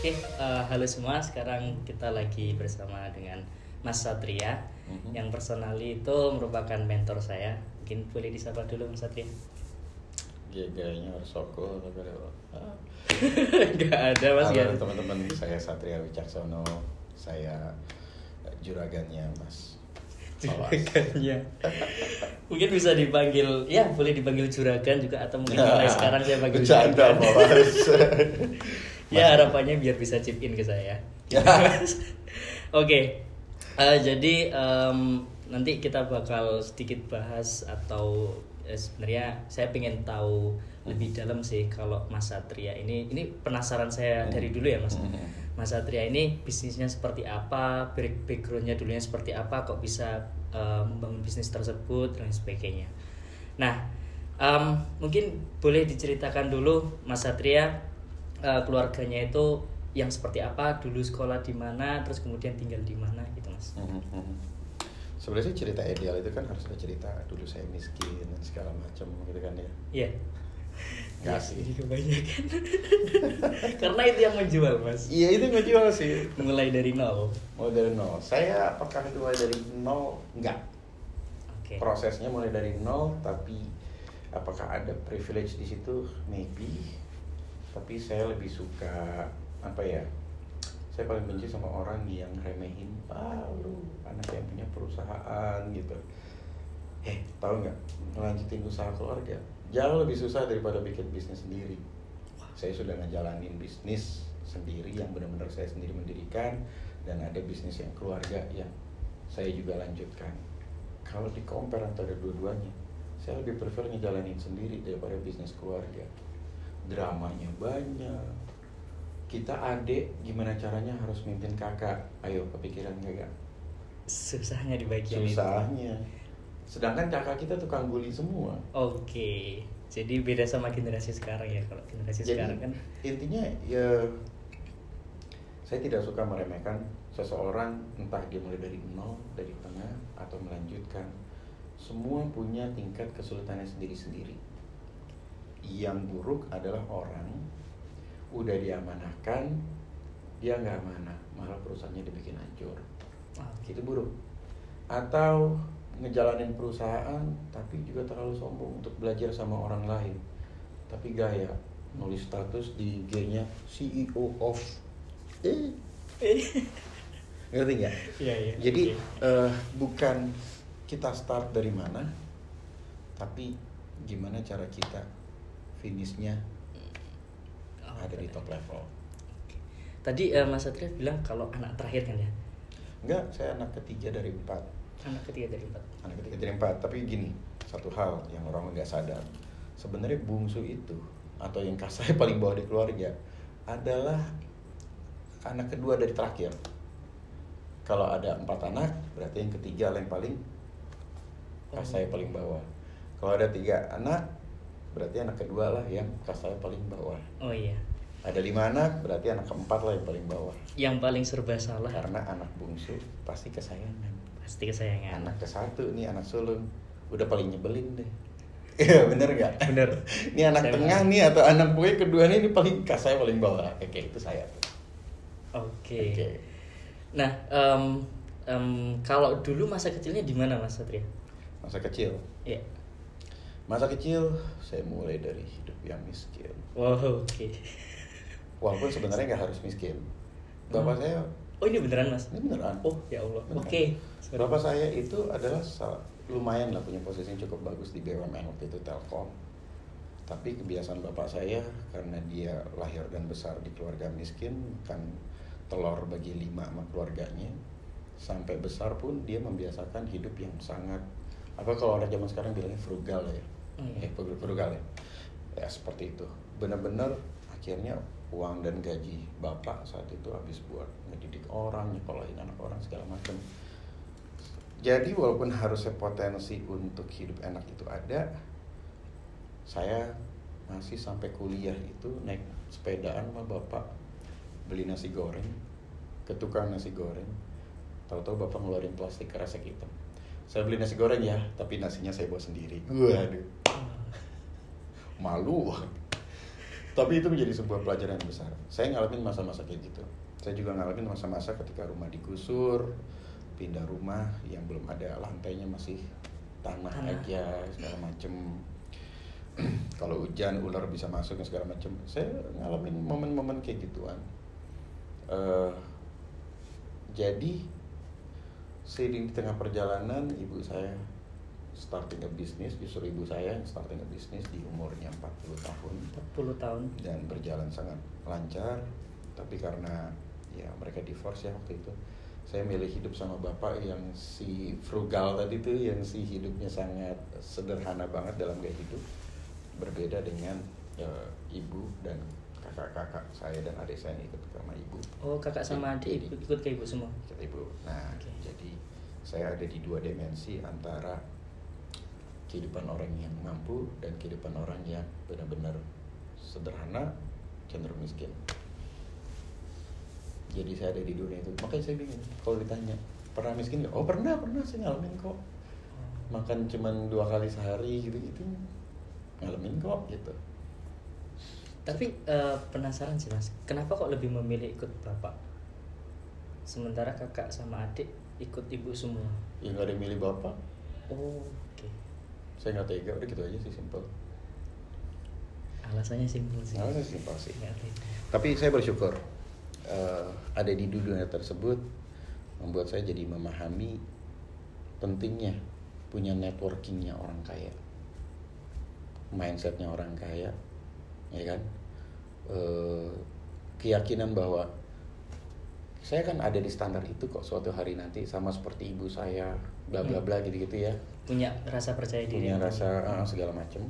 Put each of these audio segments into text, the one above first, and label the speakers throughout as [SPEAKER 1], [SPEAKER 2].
[SPEAKER 1] Oke, halo semua. Sekarang kita lagi bersama dengan Mas Satria, yang personally itu merupakan mentor saya. Mungkin boleh disapa dulu Mas Satria.
[SPEAKER 2] Gayanya harus soko
[SPEAKER 1] Gak ada Mas.
[SPEAKER 2] Halo teman-teman, saya Satria Wicaksono. Saya juragannya Mas.
[SPEAKER 1] Juragannya. Mungkin bisa dipanggil, ya boleh dipanggil juragan juga, atau mungkin mulai sekarang saya panggil
[SPEAKER 2] bercanda Mas.
[SPEAKER 1] Ya harapannya biar bisa chip in ke saya. Oke. Jadi nanti kita bakal sedikit bahas atau sebenarnya saya pengen tahu lebih dalam sih kalau Mas Satria ini penasaran saya dari dulu ya Mas. Mas Satria ini bisnisnya seperti apa, backgroundnya dulunya seperti apa, kok bisa membangun bisnis tersebut dan sebagainya. Nah, mungkin boleh diceritakan dulu Mas Satria, keluarganya itu yang seperti apa, dulu sekolah di mana, terus kemudian tinggal di mana gitu Mas.
[SPEAKER 2] Sebenarnya cerita ideal itu kan harus ada cerita dulu saya miskin dan segala macam gitu kan ya.
[SPEAKER 1] Iya.
[SPEAKER 2] Enggak sih.
[SPEAKER 1] Jadi kebanyakan. Karena itu yang menjual Mas.
[SPEAKER 2] Iya itu ngejual sih.
[SPEAKER 1] Mulai dari nol.
[SPEAKER 2] Mulai dari nol. Saya apakah itu mulai dari nol? Enggak.
[SPEAKER 1] Oke.
[SPEAKER 2] Prosesnya mulai dari nol, tapi apakah ada privilege di situ? Maybe. Tapi saya lebih suka apa ya? Saya paling benci sama orang yang remehin, lu anak yang punya perusahaan gitu. Tahu nggak? Ngelanjutin usaha keluarga jauh lebih susah daripada bikin bisnis sendiri. Saya sudah ngejalanin bisnis sendiri yang benar-benar saya sendiri mendirikan, dan ada bisnis yang keluarga yang saya juga lanjutkan. Kalau di compare antara dua-duanya, saya lebih prefer ngejalanin sendiri daripada bisnis keluarga. Dramanya banyak. Kita adik gimana caranya harus mimpin kakak? Ayo kepikiran gak?
[SPEAKER 1] Susahnya di bagian
[SPEAKER 2] Susahnya. Sedangkan kakak kita tukang bully semua.
[SPEAKER 1] Oke. Jadi beda sama generasi sekarang ya. Kalau generasi sekarang kan
[SPEAKER 2] intinya ya, saya tidak suka meremehkan seseorang, entah dia mulai dari nol, dari tengah, atau melanjutkan. Semua punya tingkat kesulitannya sendiri-sendiri. Yang buruk adalah orang udah diamanahkan, dia nggak amanah, malah perusahaannya dibikin hancur. Itu buruk. Atau ngejalanin perusahaan tapi juga terlalu sombong untuk belajar sama orang lain, tapi gaya nulis status di IG-nya CEO of ngerti nggak?
[SPEAKER 1] Iya.
[SPEAKER 2] Jadi bukan kita start dari mana, tapi gimana cara kita finishnya ada di top level.
[SPEAKER 1] Tadi Mas Satria bilang kalau anak terakhir kan ya?
[SPEAKER 2] Enggak, saya anak ketiga dari 4.
[SPEAKER 1] Anak ketiga dari 4.
[SPEAKER 2] Anak ketiga dari 4. Tapi gini, satu hal yang orang nggak sadar, sebenarnya bungsu itu atau yang kasarnya paling bawah di keluarga adalah anak kedua dari terakhir. Kalau ada 4 anak, berarti yang ketiga yang paling kasarnya paling bawah. Kalau ada 3 anak, berarti anak kedua lah yang kasarnya paling bawah.
[SPEAKER 1] Oh iya.
[SPEAKER 2] Ada 5 anak, berarti anak keempat lah yang paling bawah.
[SPEAKER 1] Yang paling serba salah.
[SPEAKER 2] Karena anak bungsu pasti kesayangan.
[SPEAKER 1] Pasti kesayangan.
[SPEAKER 2] Anak ke-1 nih, anak sulung, udah paling nyebelin deh. Iya bener gak?
[SPEAKER 1] Bener.
[SPEAKER 2] Ini anak
[SPEAKER 1] Saya
[SPEAKER 2] tengah nih, atau anak gue kedua nih paling kasarnya paling bawah. Oke, itu saya.
[SPEAKER 1] Oke. Nah, kalau dulu masa kecilnya di mana Mas Satria?
[SPEAKER 2] Masa kecil?
[SPEAKER 1] Iya.
[SPEAKER 2] Masa kecil saya mulai dari hidup yang miskin.
[SPEAKER 1] Wow, oke.
[SPEAKER 2] Walaupun sebenarnya nggak harus miskin. Bapak saya.
[SPEAKER 1] Oh ini beneran Mas?
[SPEAKER 2] Ini beneran.
[SPEAKER 1] Oh ya Allah.
[SPEAKER 2] Beneran.
[SPEAKER 1] Oke.
[SPEAKER 2] Bapak saya itu adalah lumayan lah punya posisi yang cukup bagus di BUMN waktu itu, Telkom. Tapi kebiasaan bapak saya karena dia lahir dan besar di keluarga miskin, kan telur bagi 5 sama keluarganya. Sampai besar pun dia membiasakan hidup yang sangat, apa kalau orang zaman sekarang bilangnya frugal ya. Frugal ya. Ya seperti itu. Benar-benar akhirnya uang dan gaji bapak saat itu habis buat ngedidik orang, nyekolahin anak orang segala macam. Jadi walaupun harusnya potensi untuk hidup enak itu ada, saya masih sampai kuliah itu naik sepedaan sama bapak, beli nasi goreng ke tukang nasi goreng. Tahu-tahu bapak ngeluarin plastik kresek hitam. Saya beli nasi goreng ya, tapi nasinya saya bawa sendiri. Waduh, malu. Tapi itu menjadi sebuah pelajaran yang besar. Saya ngalamin masa-masa kayak gitu. Saya juga ngalamin masa-masa ketika rumah digusur, pindah rumah yang belum ada lantainya, masih tanah aja segala macem. Kalau hujan ular bisa masuk dan segala macem. Saya ngalamin momen-momen kayak gituan. Jadi seiring di tengah perjalanan ibu saya starting a business, justru ibu saya starting a business di umurnya 40 tahun.
[SPEAKER 1] 40 tahun.
[SPEAKER 2] Dan berjalan sangat lancar. Tapi karena ya mereka divorce ya waktu itu, saya milih hidup sama bapak yang si frugal tadi tuh, yang si hidupnya sangat sederhana banget dalam gaya hidup. Berbeda dengan ibu dan kakak-kakak saya dan adik saya yang ikut sama ibu.
[SPEAKER 1] Oh, kakak sama adik ikut ke ibu semua?
[SPEAKER 2] Ikut ibu. Nah, jadi saya ada di dua dimensi antara kehidupan orang yang mampu dan kehidupan orang yang benar-benar sederhana, cenderung miskin. Jadi saya ada di dunia itu. Makanya saya bingung kalau ditanya, pernah miskin nggak? Oh pernah, saya ngalamin kok. Makan cuman 2 kali sehari gitu-gitu, ngalamin kok gitu.
[SPEAKER 1] Tapi penasaran sih mas, kenapa kok lebih memilih ikut bapak? Sementara kakak sama adik ikut ibu semua.
[SPEAKER 2] Ya nggak ada yang milih bapak.
[SPEAKER 1] Oh, oke.
[SPEAKER 2] Saya nggak tega, udah gitu aja sih, simple.
[SPEAKER 1] Alasannya simpel sih.
[SPEAKER 2] Alasannya simpel sih. Tapi saya bersyukur ada di dunia tersebut membuat saya jadi memahami pentingnya punya networkingnya orang kaya, mindsetnya orang kaya, ya kan? Keyakinan bahwa saya kan ada di standar itu kok suatu hari nanti, sama seperti ibu saya, bla bla bla gitu-gitu ya.
[SPEAKER 1] Punya rasa percaya diri.
[SPEAKER 2] Punya rasa segala macam.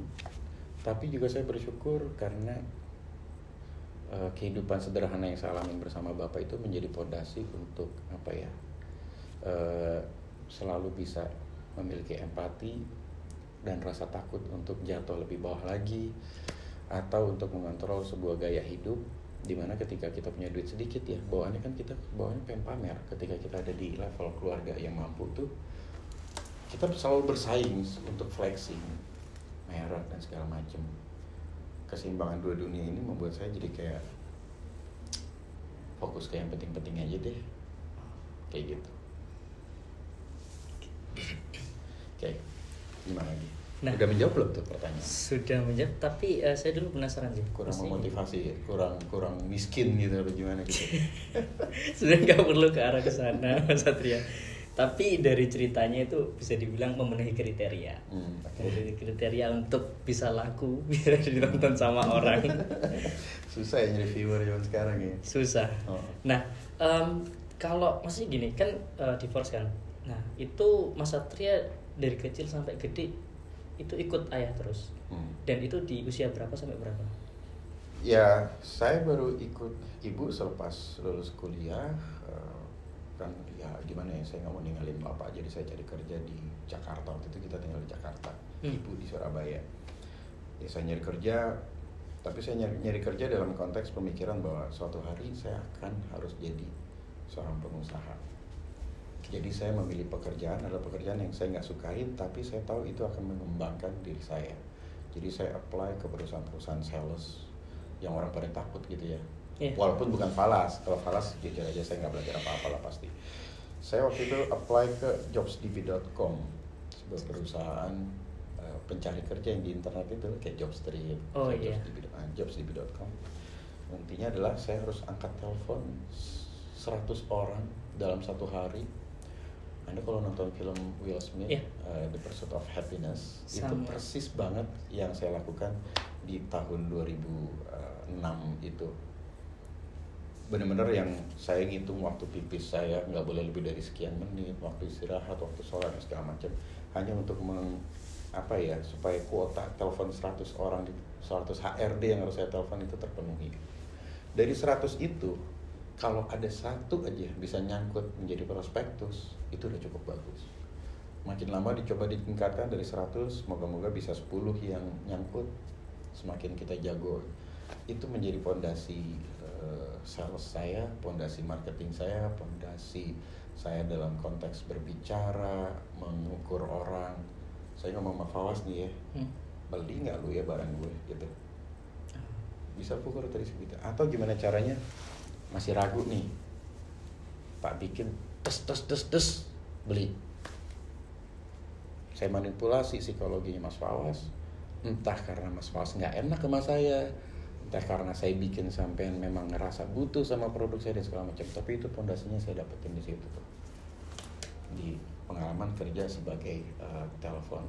[SPEAKER 2] Tapi juga saya bersyukur karena kehidupan sederhana yang saya alami bersama bapak itu menjadi fondasi untuk apa ya? Selalu bisa memiliki empati dan rasa takut untuk jatuh lebih bawah lagi, atau untuk mengontrol sebuah gaya hidup di mana ketika kita punya duit sedikit ya, bawaannya kan kita bawaannya pengen pamer. Ketika kita ada di level keluarga yang mampu tuh, kita selalu bersaing untuk flexing merek dan segala macam. Keseimbangan dua dunia ini membuat saya jadi kayak fokus ke yang penting-penting aja deh, kayak gitu. Oke, gimana lagi?
[SPEAKER 1] Nah,
[SPEAKER 2] udah menjawab belum tuh pertanyaan?
[SPEAKER 1] Sudah menjawab, tapi saya dulu penasaran sih.
[SPEAKER 2] Kurang memotivasi ya? Kurang miskin gitu atau gimana gitu?
[SPEAKER 1] Sudah nggak perlu ke arah ke sana, Mas Satria. Tapi dari ceritanya itu bisa dibilang memenuhi kriteria. Okay. Kriteria untuk bisa laku, bisa ditonton sama orang.
[SPEAKER 2] Susah ya nyari viewer zaman sekarang ya?
[SPEAKER 1] Susah. Nah, kalau masih gini kan divorce kan. Nah, itu Mas Satria dari kecil sampai gede itu ikut ayah terus. Dan itu di usia berapa sampai berapa?
[SPEAKER 2] Ya, saya baru ikut ibu selepas lulus kuliah. Kan ya gimana ya, saya nggak mau ninggalin bapak, jadi saya cari kerja di Jakarta. Waktu itu kita tinggal di Jakarta, ibu di Surabaya. Ya saya nyari kerja, tapi saya nyari kerja dalam konteks pemikiran bahwa suatu hari saya akan harus jadi seorang pengusaha. Jadi saya memilih pekerjaan adalah pekerjaan yang saya nggak sukain, tapi saya tahu itu akan mengembangkan diri saya. Jadi saya apply ke perusahaan-perusahaan sales yang orang pada takut gitu ya. Walaupun bukan falas, kalau falas jujur aja saya nggak belajar apa-apa lah pasti. Saya waktu itu apply ke jobsdb.com, sebuah perusahaan pencari kerja yang di internet itu kayak Jobstreet, jobsdb.com. Intinya adalah saya harus angkat telepon 100 orang dalam satu hari. Anda kalau nonton film Will Smith, The Pursuit of Happiness, itu persis banget yang saya lakukan di tahun 2006 itu. Benar-benar yang saya ngitung waktu pipis saya nggak boleh lebih dari sekian menit, waktu istirahat, waktu sholat dan segala macam, hanya untuk supaya kuota telepon 100 orang, 100 HRD yang harus saya telepon itu terpenuhi. Dari 100 itu, kalau ada satu aja bisa nyangkut menjadi prospektus, itu udah cukup bagus. Makin lama dicoba ditingkatkan dari 100, moga-moga bisa 10 yang nyangkut. Semakin kita jago, itu menjadi fondasi sales saya, fondasi marketing saya, fondasi saya dalam konteks berbicara, mengukur orang. Saya ngomong sama Fawas nih ya, beli nggak lu ya barang gue gitu. bisa pukul rata segitu. Atau gimana caranya, masih ragu nih, Pak bikin tes beli. Saya manipulasi psikologinya Mas Fawas, entah karena Mas Fawas nggak enak sama saya, entah karena saya bikin sampean memang ngerasa butuh sama produk saya dan segala macam. Tapi itu pondasinya saya dapetin di situ tuh, di pengalaman kerja sebagai telepon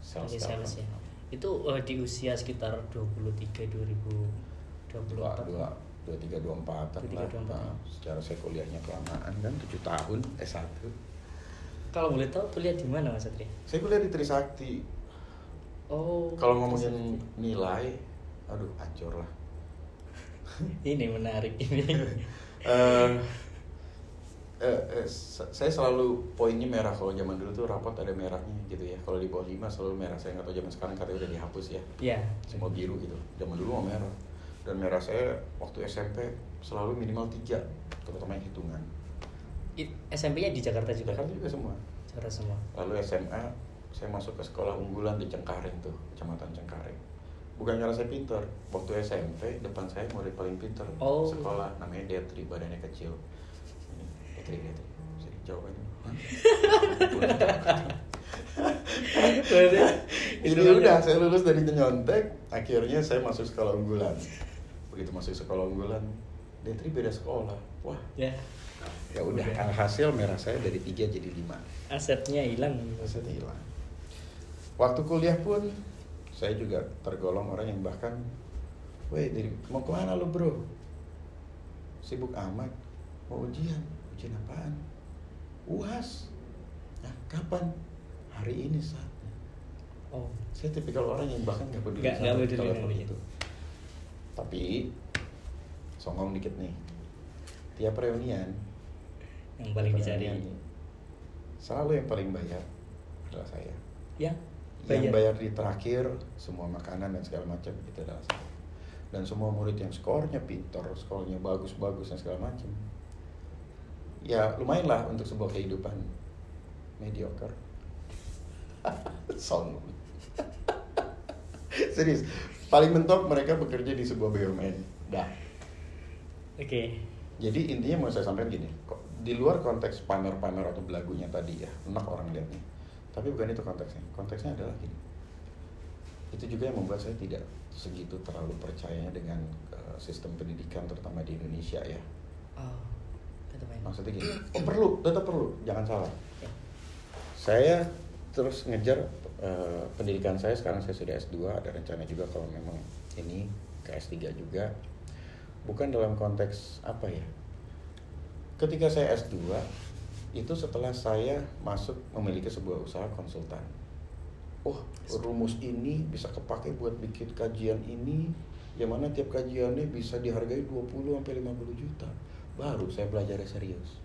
[SPEAKER 2] sales
[SPEAKER 1] ya. Itu di usia sekitar 23 2024
[SPEAKER 2] 23 24 lah. Nah, secara saya kuliahnya kelamaan kan 7 tahun S1.
[SPEAKER 1] Kalau boleh tahu kuliah di mana Mas Satria?
[SPEAKER 2] Saya kuliah di Trisakti.
[SPEAKER 1] Oh.
[SPEAKER 2] Kalau ngomongin nilai, aduh hancur lah.
[SPEAKER 1] Ini menarik ini.
[SPEAKER 2] Saya selalu poinnya merah. Kalau zaman dulu tuh rapot ada merahnya gitu ya. Kalau di bawah 5 selalu merah. Saya nggak tahu zaman sekarang katanya udah dihapus ya.
[SPEAKER 1] Iya.
[SPEAKER 2] Semua biru gitu. Zaman dulu mau merah. Dan merah saya waktu SMP selalu minimal 3, terutama yang hitungan.
[SPEAKER 1] SMP-nya di Jakarta juga?
[SPEAKER 2] Jakarta juga semua.
[SPEAKER 1] Jakarta semua.
[SPEAKER 2] Lalu SMA saya masuk ke sekolah unggulan di Cengkareng tuh, Kecamatan Cengkareng. Bukan karena saya pintar. Waktu SMP depan saya murid paling pintar.
[SPEAKER 1] Oh.
[SPEAKER 2] Sekolah namanya Detri, badannya kecil. Detri. Bisa dijawab aja. Ini udah saya lulus dari nyontek, akhirnya saya masuk sekolah unggulan. Begitu masuk sekolah unggulan, Detri beda sekolah. Wah. Ya udah, hasil merah saya dari 3 jadi 5.
[SPEAKER 1] Asetnya hilang.
[SPEAKER 2] Waktu kuliah pun saya juga tergolong orang yang bahkan, weh, mau kemana lu bro? Sibuk amat, mau ujian apaan? UAS. Nah, kapan? Hari ini saatnya.
[SPEAKER 1] Oh,
[SPEAKER 2] saya tipikal orang yang bahkan nggak peduli
[SPEAKER 1] sama
[SPEAKER 2] telepon itu. Tapi songong dikit nih, tiap reunian
[SPEAKER 1] yang paling dicari
[SPEAKER 2] selalu yang paling bayar adalah saya. Yang bayar di terakhir semua makanan dan segala macam itu adalah saya. Dan semua murid yang skornya pintar, skornya bagus dan segala macam, ya lumayan lah untuk sebuah kehidupan mediocre. Sombong. Serius, paling mentok mereka bekerja di sebuah BUMN. Dah.
[SPEAKER 1] Oke.
[SPEAKER 2] Jadi intinya mau saya sampaikan gini, di luar konteks pamer-pamer atau belagunya tadi ya, enak orang lihatnya. Tapi bukan itu konteksnya. Konteksnya adalah gini. Itu juga yang membuat saya tidak segitu terlalu percaya dengan sistem pendidikan terutama di Indonesia ya.
[SPEAKER 1] Oh.
[SPEAKER 2] Maksudnya gini, tetap perlu, jangan salah. Saya terus ngejar pendidikan saya, sekarang saya sudah S2, ada rencana juga kalau memang ini ke S3 juga. Bukan dalam konteks apa ya, ketika saya S2 itu setelah saya masuk memiliki sebuah usaha konsultan. Rumus ini bisa kepake buat bikin kajian ini, yang mana tiap kajiannya bisa dihargai 20-50 juta. Baru saya belajar serius.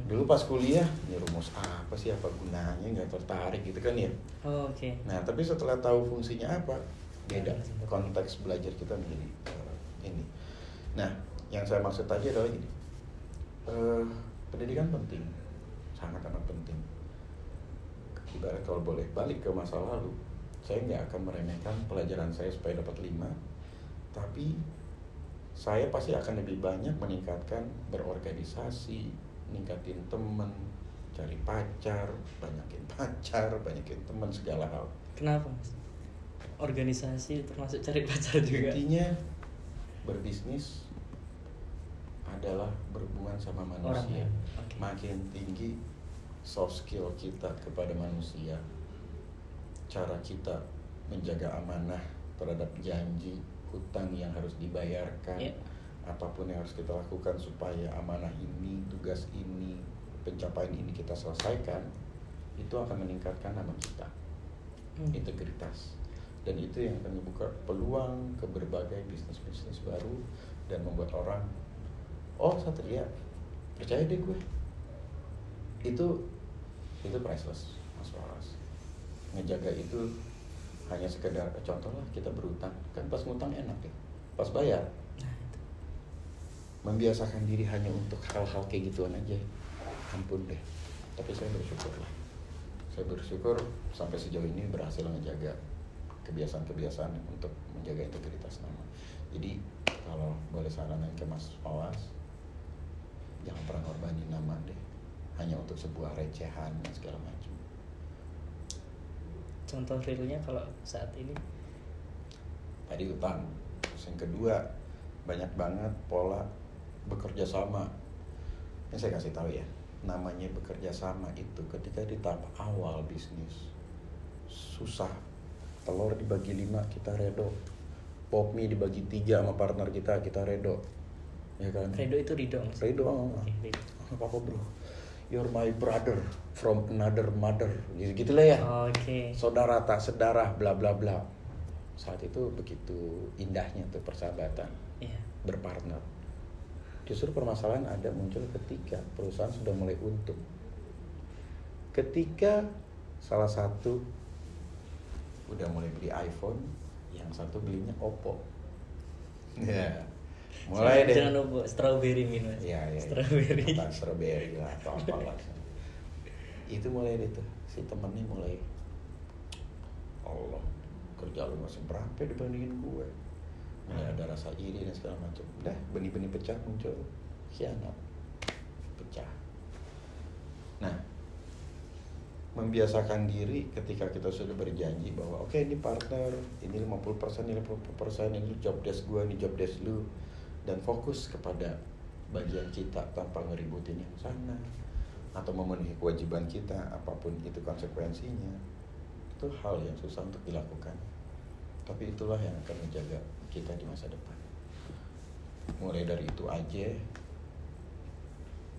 [SPEAKER 2] Dulu pas kuliah, ya rumus apa sih, apa gunanya, nggak tertarik gitu kan ya.
[SPEAKER 1] Oh, oke.
[SPEAKER 2] Nah tapi setelah tahu fungsinya apa, beda konteks belajar kita menjadi ini. Nah yang saya maksud tadi adalah gini, pendidikan penting, sangat amat penting. Ibarat kalau boleh balik ke masa lalu, saya nggak akan meremehkan pelajaran saya supaya dapat 5, tapi saya pasti akan lebih banyak meningkatkan berorganisasi, ningkatin teman, cari pacar, banyakin teman, segala hal.
[SPEAKER 1] Kenapa Mas? Organisasi termasuk cari pacar juga?
[SPEAKER 2] Intinya berbisnis adalah berhubungan sama manusia.
[SPEAKER 1] Okay.
[SPEAKER 2] Makin tinggi soft skill kita kepada manusia, cara kita menjaga amanah terhadap janji, hutang yang harus dibayarkan, apapun yang harus kita lakukan supaya amanah ini, tugas ini, pencapaian ini kita selesaikan, itu akan meningkatkan nama kita, integritas, dan itu yang akan membuka peluang ke berbagai bisnis baru dan membuat orang, Satria, percaya deh gue, itu priceless, Mas Waras. Ngejaga itu hanya sekedar contoh lah, kita berutang kan, pas ngutang enak ya, pas bayar membiasakan diri hanya untuk hal-hal kayak gituan aja, ampun deh. Tapi saya bersyukur sampai sejauh ini berhasil ngejaga kebiasaan-kebiasaan untuk menjaga integritas nama. Jadi kalau boleh saranin ke Mas Fawas, jangan pernah ngorbanin nama deh hanya untuk sebuah recehan dan segala macam.
[SPEAKER 1] Contoh realnya kalau saat ini?
[SPEAKER 2] Tadi utang. Terus yang kedua, banyak banget pola bekerja sama. Ini saya kasih tahu ya, namanya bekerja sama itu ketika di tahap awal bisnis susah. Telur dibagi 5 kita redo, pop mie dibagi 3 sama partner kita redo, ya kan?
[SPEAKER 1] Redo itu ridho mas?
[SPEAKER 2] Redo,
[SPEAKER 1] Okay, redo.
[SPEAKER 2] apa bro? You're my brother from another mother, gitu lah ya.
[SPEAKER 1] Oke.
[SPEAKER 2] Saudara tak sedarah, bla bla bla. Saat itu begitu indahnya tuh persahabatan,
[SPEAKER 1] Iya.
[SPEAKER 2] berpartner. Justru permasalahan ada muncul ketika perusahaan sudah mulai untung. Ketika salah satu udah mulai beli iPhone, yang satu belinya Oppo. Ya, mulai deh.
[SPEAKER 1] Jangan lupa strawberry minum.
[SPEAKER 2] Ya.
[SPEAKER 1] Strawberry.
[SPEAKER 2] Tentang strawberry lah atau apalah. Itu mulai deh tuh, si temennya mulai, Allah, kerja lu masih berapa dibandingin gue. Ada rasa iri dan segala macam. Dah, benih-benih pecah muncul, khianat, pecah. Nah, membiasakan diri ketika kita sudah berjanji bahwa oke, ini partner, ini 50%, ini 50%, ini job desk gue, ini job desk lu, dan fokus kepada bagian kita tanpa ngeributin yang sana atau memenuhi kewajiban kita apapun itu konsekuensinya. Itu hal yang susah untuk dilakukan, tapi itulah yang akan menjaga kita di masa depan. Mulai dari itu aja,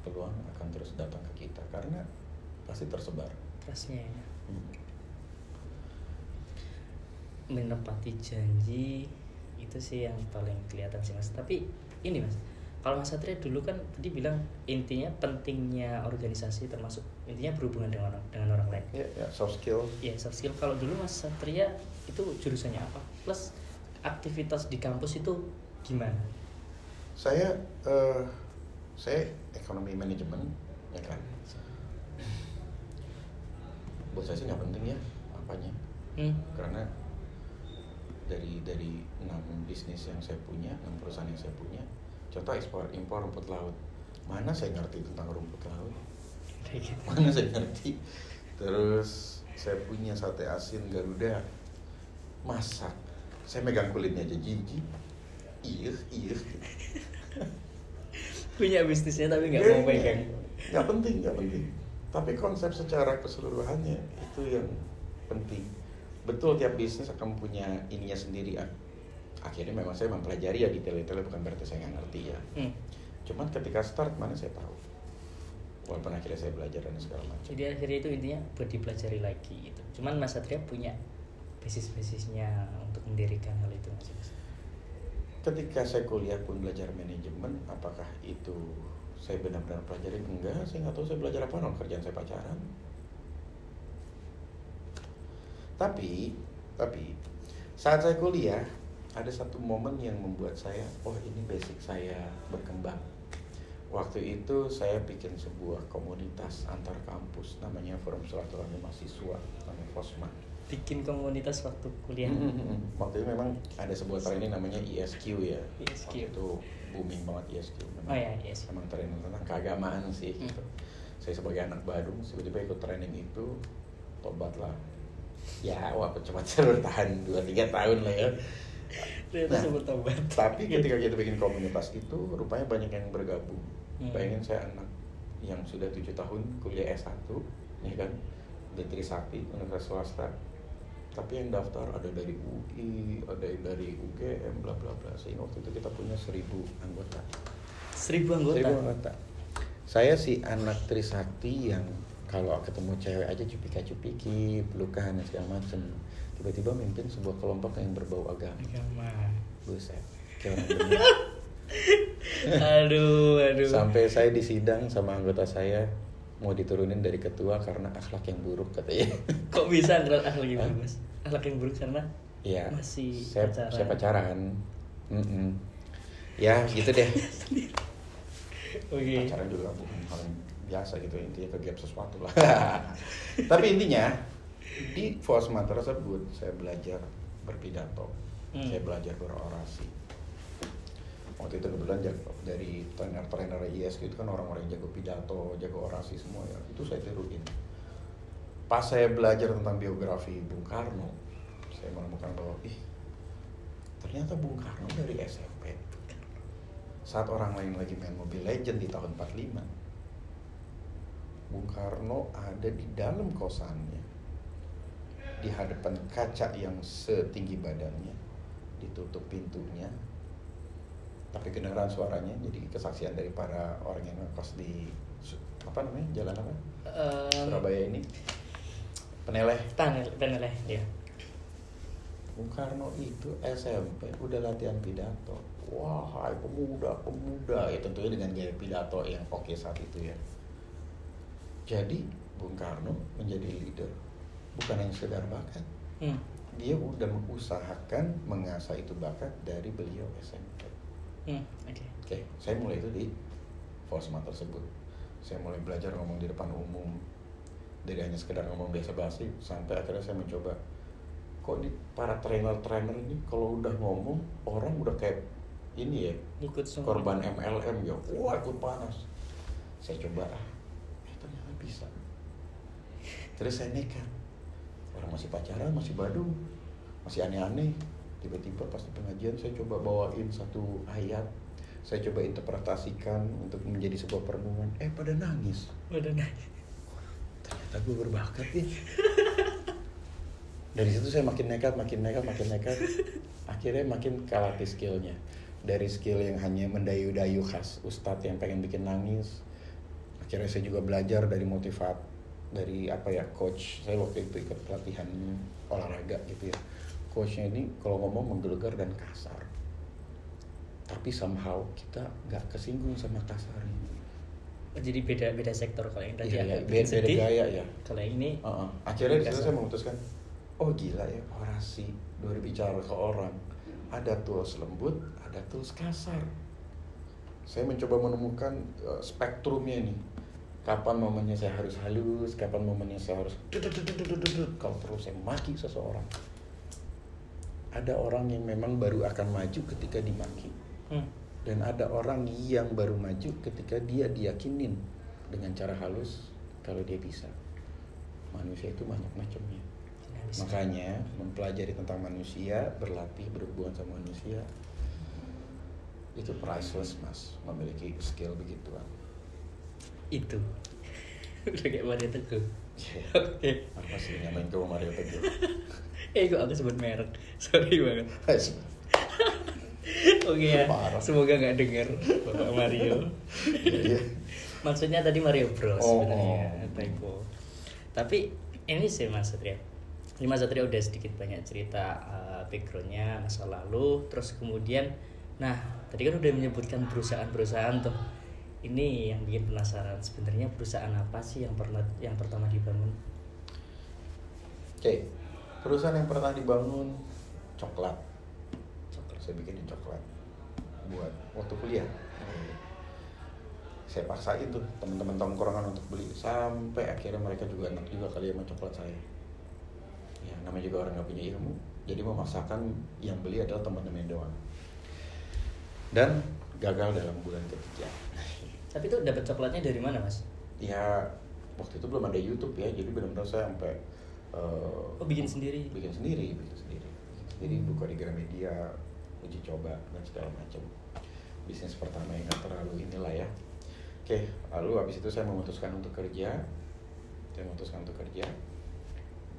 [SPEAKER 2] peluang akan terus datang ke kita karena pasti tersebar.
[SPEAKER 1] Trustnya ya. Menepati janji itu sih yang paling kelihatan sih mas. Tapi ini mas, kalau Mas Satria dulu kan tadi bilang intinya pentingnya organisasi, termasuk intinya berhubungan dengan orang lain.
[SPEAKER 2] Ya, soft skill.
[SPEAKER 1] Iya, soft skill. Kalau dulu Mas Satria itu jurusannya apa? Plus aktivitas di kampus itu gimana?
[SPEAKER 2] Saya ekonomi manajemen, ya kan. Buat saya sih nggak penting ya apanya, karena dari 6 bisnis yang saya punya, 6 perusahaan yang saya punya, contoh ekspor impor rumput laut, mana saya ngerti tentang rumput laut, mana saya ngerti. Terus saya punya sate asin Garuda, masak, saya megang kulitnya aja jijik. Iya.
[SPEAKER 1] Punya bisnisnya tapi nggak mau pegang.
[SPEAKER 2] Nggak penting. Tapi konsep secara keseluruhannya itu yang penting. Betul, tiap bisnis akan punya ininya sendiri. Akhirnya memang saya mempelajari ya detail-detailnya, bukan berarti saya nggak ngerti ya. Cuman ketika start mana saya tahu. Walaupun akhirnya saya belajar dan segala macam.
[SPEAKER 1] Jadi akhirnya itu intinya buat dipelajari lagi gitu. Cuman Mas Satria punya basis-basisnya untuk mendirikan hal itu Mas.
[SPEAKER 2] Ketika saya kuliah pun belajar manajemen, apakah itu saya benar-benar pelajari? Enggak, saya nggak tahu saya belajar apa, kerjaan saya pacaran. Tapi saat saya kuliah ada satu momen yang membuat saya, ini basic saya berkembang. Waktu itu saya bikin sebuah komunitas antar kampus, namanya Forum Silaturahmi Mahasiswa, namanya FOSMA.
[SPEAKER 1] Bikin komunitas waktu kuliah.
[SPEAKER 2] Waktu itu memang ada sebuah training namanya ISQ ya.
[SPEAKER 1] ISQ.
[SPEAKER 2] Waktu itu booming banget ISQ.
[SPEAKER 1] ISQ.
[SPEAKER 2] Memang training tentang keagamaan sih. Gitu. Saya sebagai anak Badung tiba-tiba ikut training itu, tobat lah. Ya, cuma bertahan 2-3 tahun lah ya.
[SPEAKER 1] Sebut tobat.
[SPEAKER 2] Tapi ketika kita bikin komunitas itu, rupanya banyak yang bergabung. Bayangin saya anak yang sudah 7 tahun kuliah S1, ya kan, di Trisakti, universitas swasta. Tapi yang daftar ada dari UI, ada yang dari UGM, bla bla bla. Sehingga waktu itu kita punya 1.000 anggota.
[SPEAKER 1] 1.000 anggota?
[SPEAKER 2] 1.000 anggota. Saya si anak Trisakti yang kalau ketemu cewek aja cupika-cupiki, pelukan dan segala macem. Tiba-tiba mimpin sebuah kelompok yang berbau agama. Buset, kayak orang bener.
[SPEAKER 1] Aduh.
[SPEAKER 2] Sampai saya disidang sama anggota saya, mau diturunin dari ketua karena akhlak yang buruk katanya.
[SPEAKER 1] Kok bisa akhlak yang buruk mas? Akhlak yang buruk karena
[SPEAKER 2] ya,
[SPEAKER 1] masih
[SPEAKER 2] saya pacaran. Ya gitu deh.
[SPEAKER 1] Okay.
[SPEAKER 2] Pacaran juga bukan hal yang biasa gitu, intinya ke gap sesuatu lah. Tapi intinya di FOSMA tersebut saya belajar berpidato. Saya belajar berorasi. Waktu itu kebetulan dari trainer ISQ itu kan orang-orang yang jago pidato, jago orasi semua ya. Itu saya tiruin. Pas saya belajar tentang biografi Bung Karno, saya menemukan bahwa ternyata Bung Karno dari SMP. Saat orang lain lagi main Mobile Legends di tahun 45, Bung Karno ada di dalam kosannya, di hadapan kaca yang setinggi badannya, ditutup pintunya, tapi kedengaran suaranya. Jadi kesaksian dari para orang yang ngekos di jalan apa? Surabaya ini, Peneleh,
[SPEAKER 1] ya.
[SPEAKER 2] Bung Karno itu SMP udah latihan pidato. Wahai pemuda, ya tentunya dengan gaya pidato yang oke saat itu ya. Jadi Bung Karno menjadi leader bukan yang sekedar bakat. Dia udah mengusahakan mengasah itu bakat dari beliau SMP. Oke, saya mulai itu di Fosma tersebut. Saya mulai belajar ngomong di depan umum, dari hanya sekedar ngomong biasa basi sampai akhirnya saya mencoba, kok di para trainer ini kalau udah ngomong orang udah kayak ini ya,
[SPEAKER 1] ikut
[SPEAKER 2] korban MLM ya, wah ikut panas. Saya coba, ternyata bisa. Terus saya nekat. Orang masih pacaran, masih badung, masih aneh-aneh. Tiba-tiba pas di pengajian saya coba bawain satu ayat, saya coba interpretasikan untuk menjadi sebuah perenungan. Pada nangis. Ternyata gue berbakat ya. Dari situ saya makin nekat. Akhirnya makin kalatih skillnya. Dari skill yang hanya mendayu-dayu khas ustadz yang pengen bikin nangis, akhirnya saya juga belajar dari dari coach. Saya waktu itu ikut pelatihan olahraga gitu ya. Coachnya ini kalau ngomong menggelegar dan kasar, tapi somehow kita nggak kesinggung sama kasarnya.
[SPEAKER 1] Jadi beda sektor. Kalau yang tadi
[SPEAKER 2] beda gaya ya.
[SPEAKER 1] Kalau yang ini
[SPEAKER 2] akhirnya di situ saya memutuskan, oh gila ya, orasi berbicara ke orang ada tools lembut, ada tools kasar. Saya mencoba menemukan spektrumnya nih. Kapan momennya saya harus halus, kapan momennya saya harus kalau perlu saya maki seseorang. Ada orang yang memang baru akan maju ketika dimaki. Dan ada orang yang baru maju ketika dia diyakinin dengan cara halus kalau dia bisa. Manusia itu banyak macamnya. Makanya mempelajari tentang manusia, berlatih berhubungan sama manusia, itu priceless mas, memiliki skill begituan.
[SPEAKER 1] Itu udah kayak Mario Teguh.
[SPEAKER 2] Oke. Apa sih nyamain ke Mario Teguh?
[SPEAKER 1] Kok aku sebut merek, sorry banget. Oke ya, semoga nggak dengar Bapak Mario. Maksudnya tadi Mario Bros sebenarnya, typo. Tapi ini sih Mas Satria. Ini Mas Satria udah sedikit banyak cerita backgroundnya, masa lalu, terus kemudian, nah tadi kan udah menyebutkan perusahaan-perusahaan tuh. Ini yang bikin penasaran, sebenarnya perusahaan apa sih yang pertama dibangun?
[SPEAKER 2] Oke, perusahaan yang pernah dibangun coklat. Saya bikinin coklat buat waktu kuliah. Saya paksain tuh teman-teman tongkrongan untuk beli, sampai akhirnya mereka juga enak juga kali sama coklat saya. Ya namanya juga orang nggak punya ilmu, jadi memaksakan yang beli adalah teman-teman doang. Dan gagal dalam bulan ketiga.
[SPEAKER 1] Tapi itu dapat coklatnya dari mana mas?
[SPEAKER 2] Ya waktu itu belum ada YouTube ya, jadi benar-benar saya sampai
[SPEAKER 1] bikin sendiri.
[SPEAKER 2] Bikin sendiri, buka di Gramedia, uji coba dan segala macam. Bisnis pertama yang nggak terlalu inilah ya. Oke, lalu habis itu saya memutuskan untuk kerja.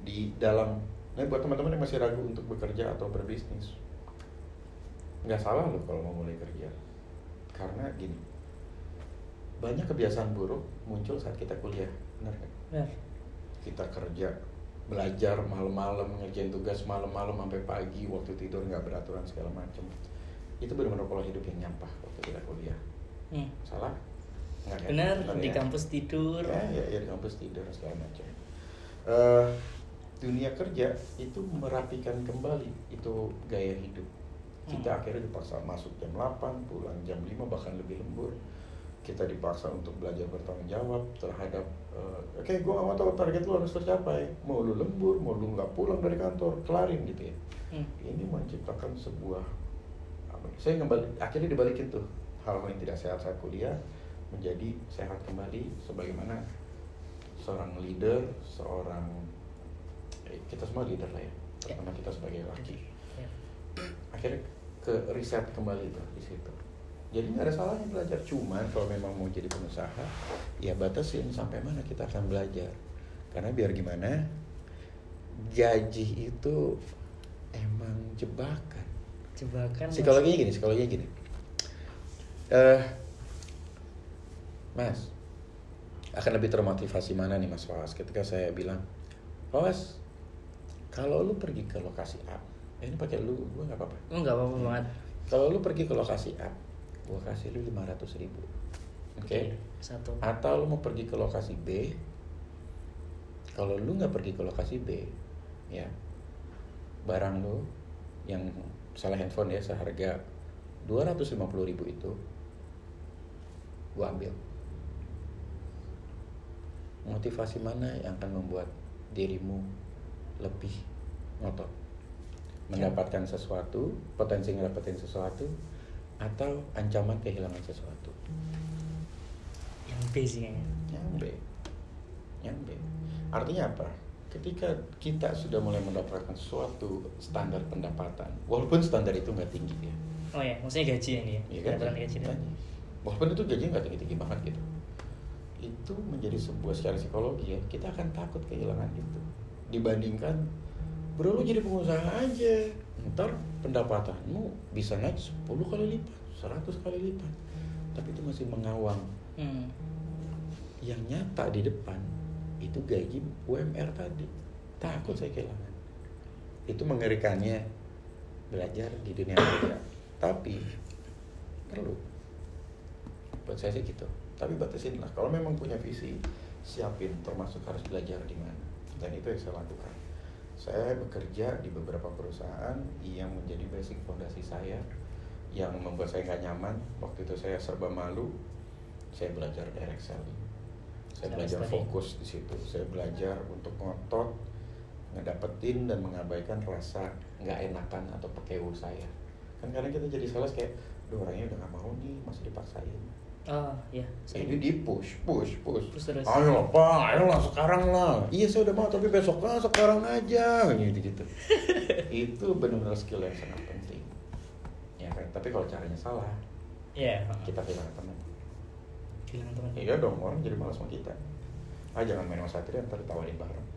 [SPEAKER 2] Di dalam, nah buat teman-teman yang masih ragu untuk bekerja atau berbisnis, nggak salah loh kalau mau mulai kerja. Karena gini, banyak kebiasaan buruk muncul saat kita kuliah, benar kan?
[SPEAKER 1] Benar.
[SPEAKER 2] Kita kerja, belajar malam-malam, ngerjain tugas malam-malam sampai pagi, waktu tidur nggak beraturan segala macam. Itu benar-benar pola hidup yang nyampah waktu kita kuliah. Salah? Nggak,
[SPEAKER 1] benar, di
[SPEAKER 2] ya?
[SPEAKER 1] Kampus tidur.
[SPEAKER 2] Ya di kampus tidur segala macam. Dunia kerja itu merapikan kembali itu gaya hidup. Kita akhirnya dipaksa masuk jam 8, pulang jam 5, bahkan lebih lembur. kita dipaksa untuk belajar bertanggung jawab terhadap oke, gue gak mau tahu target lu harus tercapai, mau lu lembur, mau lu nggak pulang dari kantor, kelarin gitu ya. Ini menciptakan sebuah saya akhirnya dibalikin tuh hal-hal yang tidak sehat saat kuliah menjadi sehat kembali sebagaimana seorang leader, seorang kita semua leader lah ya, terutama kita sebagai laki. Akhirnya ke riset kembali tuh di situ. Jadi nggak ada salahnya belajar, cuman kalau memang mau jadi pengusaha, ya batasin sampai mana kita akan belajar. Karena biar gimana, gaji itu emang jebakan. Psikologinya gini. Mas, akan lebih termotivasi mana nih Mas Fawas ketika saya bilang, Fawas, kalau lu pergi ke lokasi A, ini pakai lu, gue nggak apa-apa.
[SPEAKER 1] Nggak apa-apa banget.
[SPEAKER 2] Kalau lu pergi ke lokasi A, gue kasih lu 500.000, oke?
[SPEAKER 1] Satu.
[SPEAKER 2] Atau lu mau pergi ke lokasi B, kalau lu nggak pergi ke lokasi B, ya barang lu yang salah handphone ya seharga 250.000 itu, gue ambil. Motivasi mana yang akan membuat dirimu lebih ngotot mendapatkan sesuatu, potensi ngedapetin sesuatu, atau ancaman kehilangan sesuatu?
[SPEAKER 1] Yang B sih kayaknya.
[SPEAKER 2] Yang B. Artinya apa? Ketika kita sudah mulai mendapatkan suatu standar pendapatan, walaupun standar itu nggak tinggi ya.
[SPEAKER 1] Oh ya, maksudnya gaji ini ya?
[SPEAKER 2] Iya kan?
[SPEAKER 1] Gaji.
[SPEAKER 2] Walaupun itu gaji nggak tinggi-tinggi banget gitu. Itu menjadi sebuah secara psikologi ya, kita akan takut kehilangan itu. Dibandingkan, bro lu jadi pengusaha aja, ntar pendapatanmu bisa naik 10 kali lipat, 100 kali lipat, tapi itu masih mengawang. Yang nyata di depan itu gaji UMR tadi, takut saya kehilangan. Itu mengerikannya belajar di dunia kerja. Tapi perlu, buat saya sih gitu. Tapi batasin lah, kalau memang punya visi, siapin termasuk harus belajar di mana. Dan itu yang saya lakukan. Saya bekerja di beberapa perusahaan yang menjadi basic fondasi saya, yang membuat saya nggak nyaman. Waktu itu saya serba malu. Saya belajar direct selling. Saya belajar fokus di situ. Saya belajar untuk ngotot, ngedapetin dan mengabaikan rasa nggak enakan atau pekewu saya. Kan kadang kita jadi sales kayak, duh orangnya udah nggak mau nih, masih dipaksain.
[SPEAKER 1] Oh iya.
[SPEAKER 2] Ini di push.
[SPEAKER 1] Terus.
[SPEAKER 2] Ayo pak, ayolah sekarang lah. Iya saya udah mau, tapi besok lah, sekarang aja, gitu. Itu benar-benar skill yang sangat penting. Ya kan. Tapi kalau caranya salah, kita kehilangan teman. Iya dong, orang jadi malas sama kita. Jangan main sama Satria, ntar ditawarin bareng.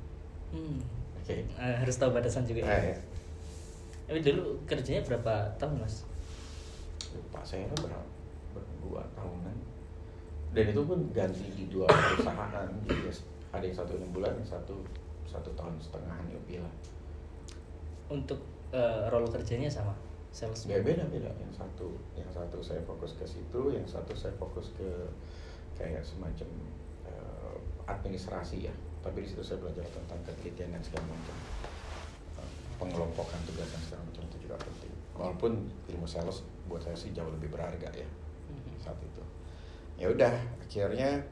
[SPEAKER 2] Oke.
[SPEAKER 1] Harus tahu batasan juga.
[SPEAKER 2] Ya.
[SPEAKER 1] Tapi dulu kerjanya berapa tahun Mas?
[SPEAKER 2] Lupa saya berapa? 2 tahunan. Dan itu pun ganti di 2 perusahaan. Jadi ada yang 1 6 bulan, yang satu tahun setengahan lebih lah.
[SPEAKER 1] Untuk role kerjanya sama? Sales?
[SPEAKER 2] Beda. Yang satu saya fokus ke situ, yang satu saya fokus ke kayak semacam administrasi ya. Tapi di situ saya belajar tentang ketelitian dan segala macam. Pengelompokan tugas dan segala macam itu juga penting. Walaupun ilmu sales buat saya sih jauh lebih berharga ya saat itu. Ya udah, akhirnya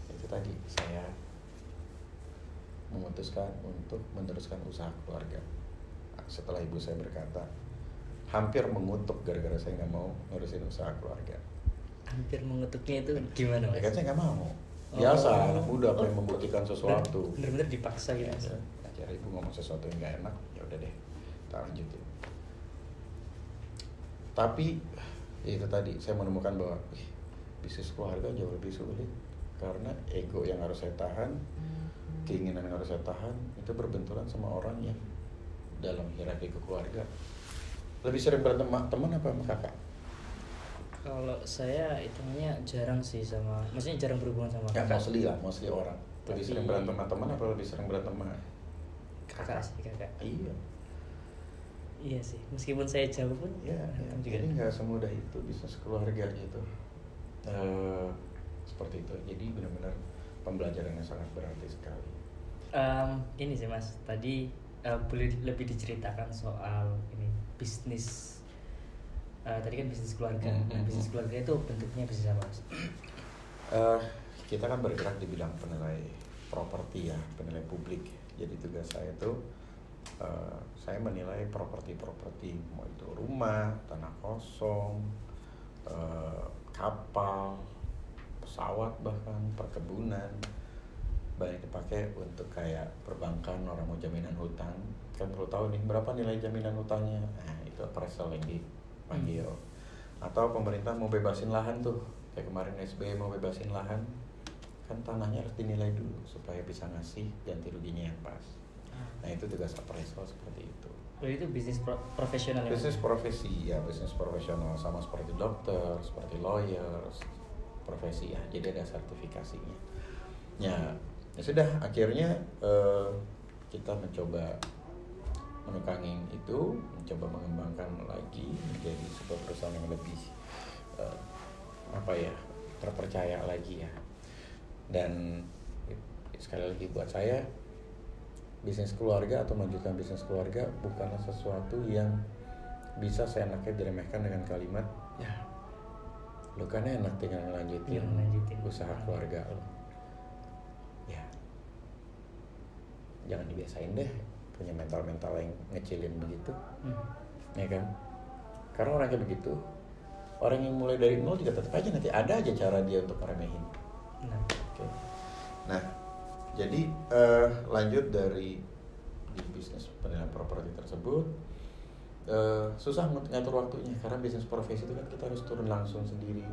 [SPEAKER 2] itu tadi saya memutuskan untuk meneruskan usaha keluarga. Setelah ibu saya berkata, hampir mengutuk gara-gara saya nggak mau ngurusin usaha keluarga.
[SPEAKER 1] Hampir mengutuknya itu gimana Mas?
[SPEAKER 2] Ya kan saya nggak mau. Biasa, anak muda pengen membuktikan sesuatu.
[SPEAKER 1] Bener-bener dipaksa gitu.
[SPEAKER 2] Ya, akhirnya ibu ngomong sesuatu yang nggak enak, ya udah deh, kita lanjutin. Tapi itu tadi saya menemukan bahwa bisnis keluarga jauh lebih sulit karena ego yang harus saya tahan, keinginan yang harus saya tahan itu berbenturan sama orang yang dalam hierarki keluarga. Lebih sering berantem sama teman apa sama kakak?
[SPEAKER 1] Kalau saya hitungannya jarang sih sama, maksudnya jarang berhubungan sama
[SPEAKER 2] Ya
[SPEAKER 1] kakak.
[SPEAKER 2] mostly orang. Lebih sering berantem sama teman apa lebih sering berantem sama
[SPEAKER 1] kakak sih, kakak. Iya sih, meskipun saya jauh pun
[SPEAKER 2] ya jadi nggak semudah itu bisnis keluarga gitu. Seperti itu. Jadi benar-benar pembelajaran yang sangat berarti sekali.
[SPEAKER 1] Ini sih Mas, tadi boleh lebih diceritakan soal ini bisnis tadi kan bisnis keluarga. Nah, bisnis keluarga itu bentuknya bisnis apa, Mas?
[SPEAKER 2] Kita kan bergerak di bidang penilai properti ya, penilai publik. Jadi tugas saya itu saya menilai properti-properti, mau itu rumah, tanah kosong, kapal, pesawat, bahkan perkebunan. Banyak dipakai untuk kayak perbankan, orang mau jaminan hutang kan perlu tahu nih berapa nilai jaminan hutangnya. Nah itu appraisal yang dipanggil. Atau pemerintah mau bebasin lahan tuh, kayak kemarin SBY mau bebasin lahan, kan tanahnya harus dinilai dulu supaya bisa ngasih ganti ruginya yang pas. Nah itu tugas appraisal seperti itu.
[SPEAKER 1] Itu bisnis profesional ya?
[SPEAKER 2] Bisnis profesi ya, bisnis profesional sama seperti dokter, seperti lawyer, profesi ya. Jadi ada sertifikasinya. Ya sudah akhirnya kita mencoba menukangi itu, mencoba mengembangkan lagi menjadi sebuah perusahaan yang lebih terpercaya lagi ya. Dan sekali lagi buat saya bisnis keluarga atau melanjutkan bisnis keluarga bukanlah sesuatu yang bisa seenaknya diremehkan dengan kalimat ya lo kan enak tinggal ngelanjutin usaha keluarga lo. Ya jangan dibiasain deh punya mental yang ngecilin begitu. Ya kan, karena orang kayak begitu, orang yang mulai dari nol juga tetap aja nanti ada aja cara dia untuk meremehin. Okay. Nah jadi lanjut dari di bisnis penilaian properti tersebut, susah ngatur waktunya karena bisnis profesi itu kan kita harus turun langsung sendiri.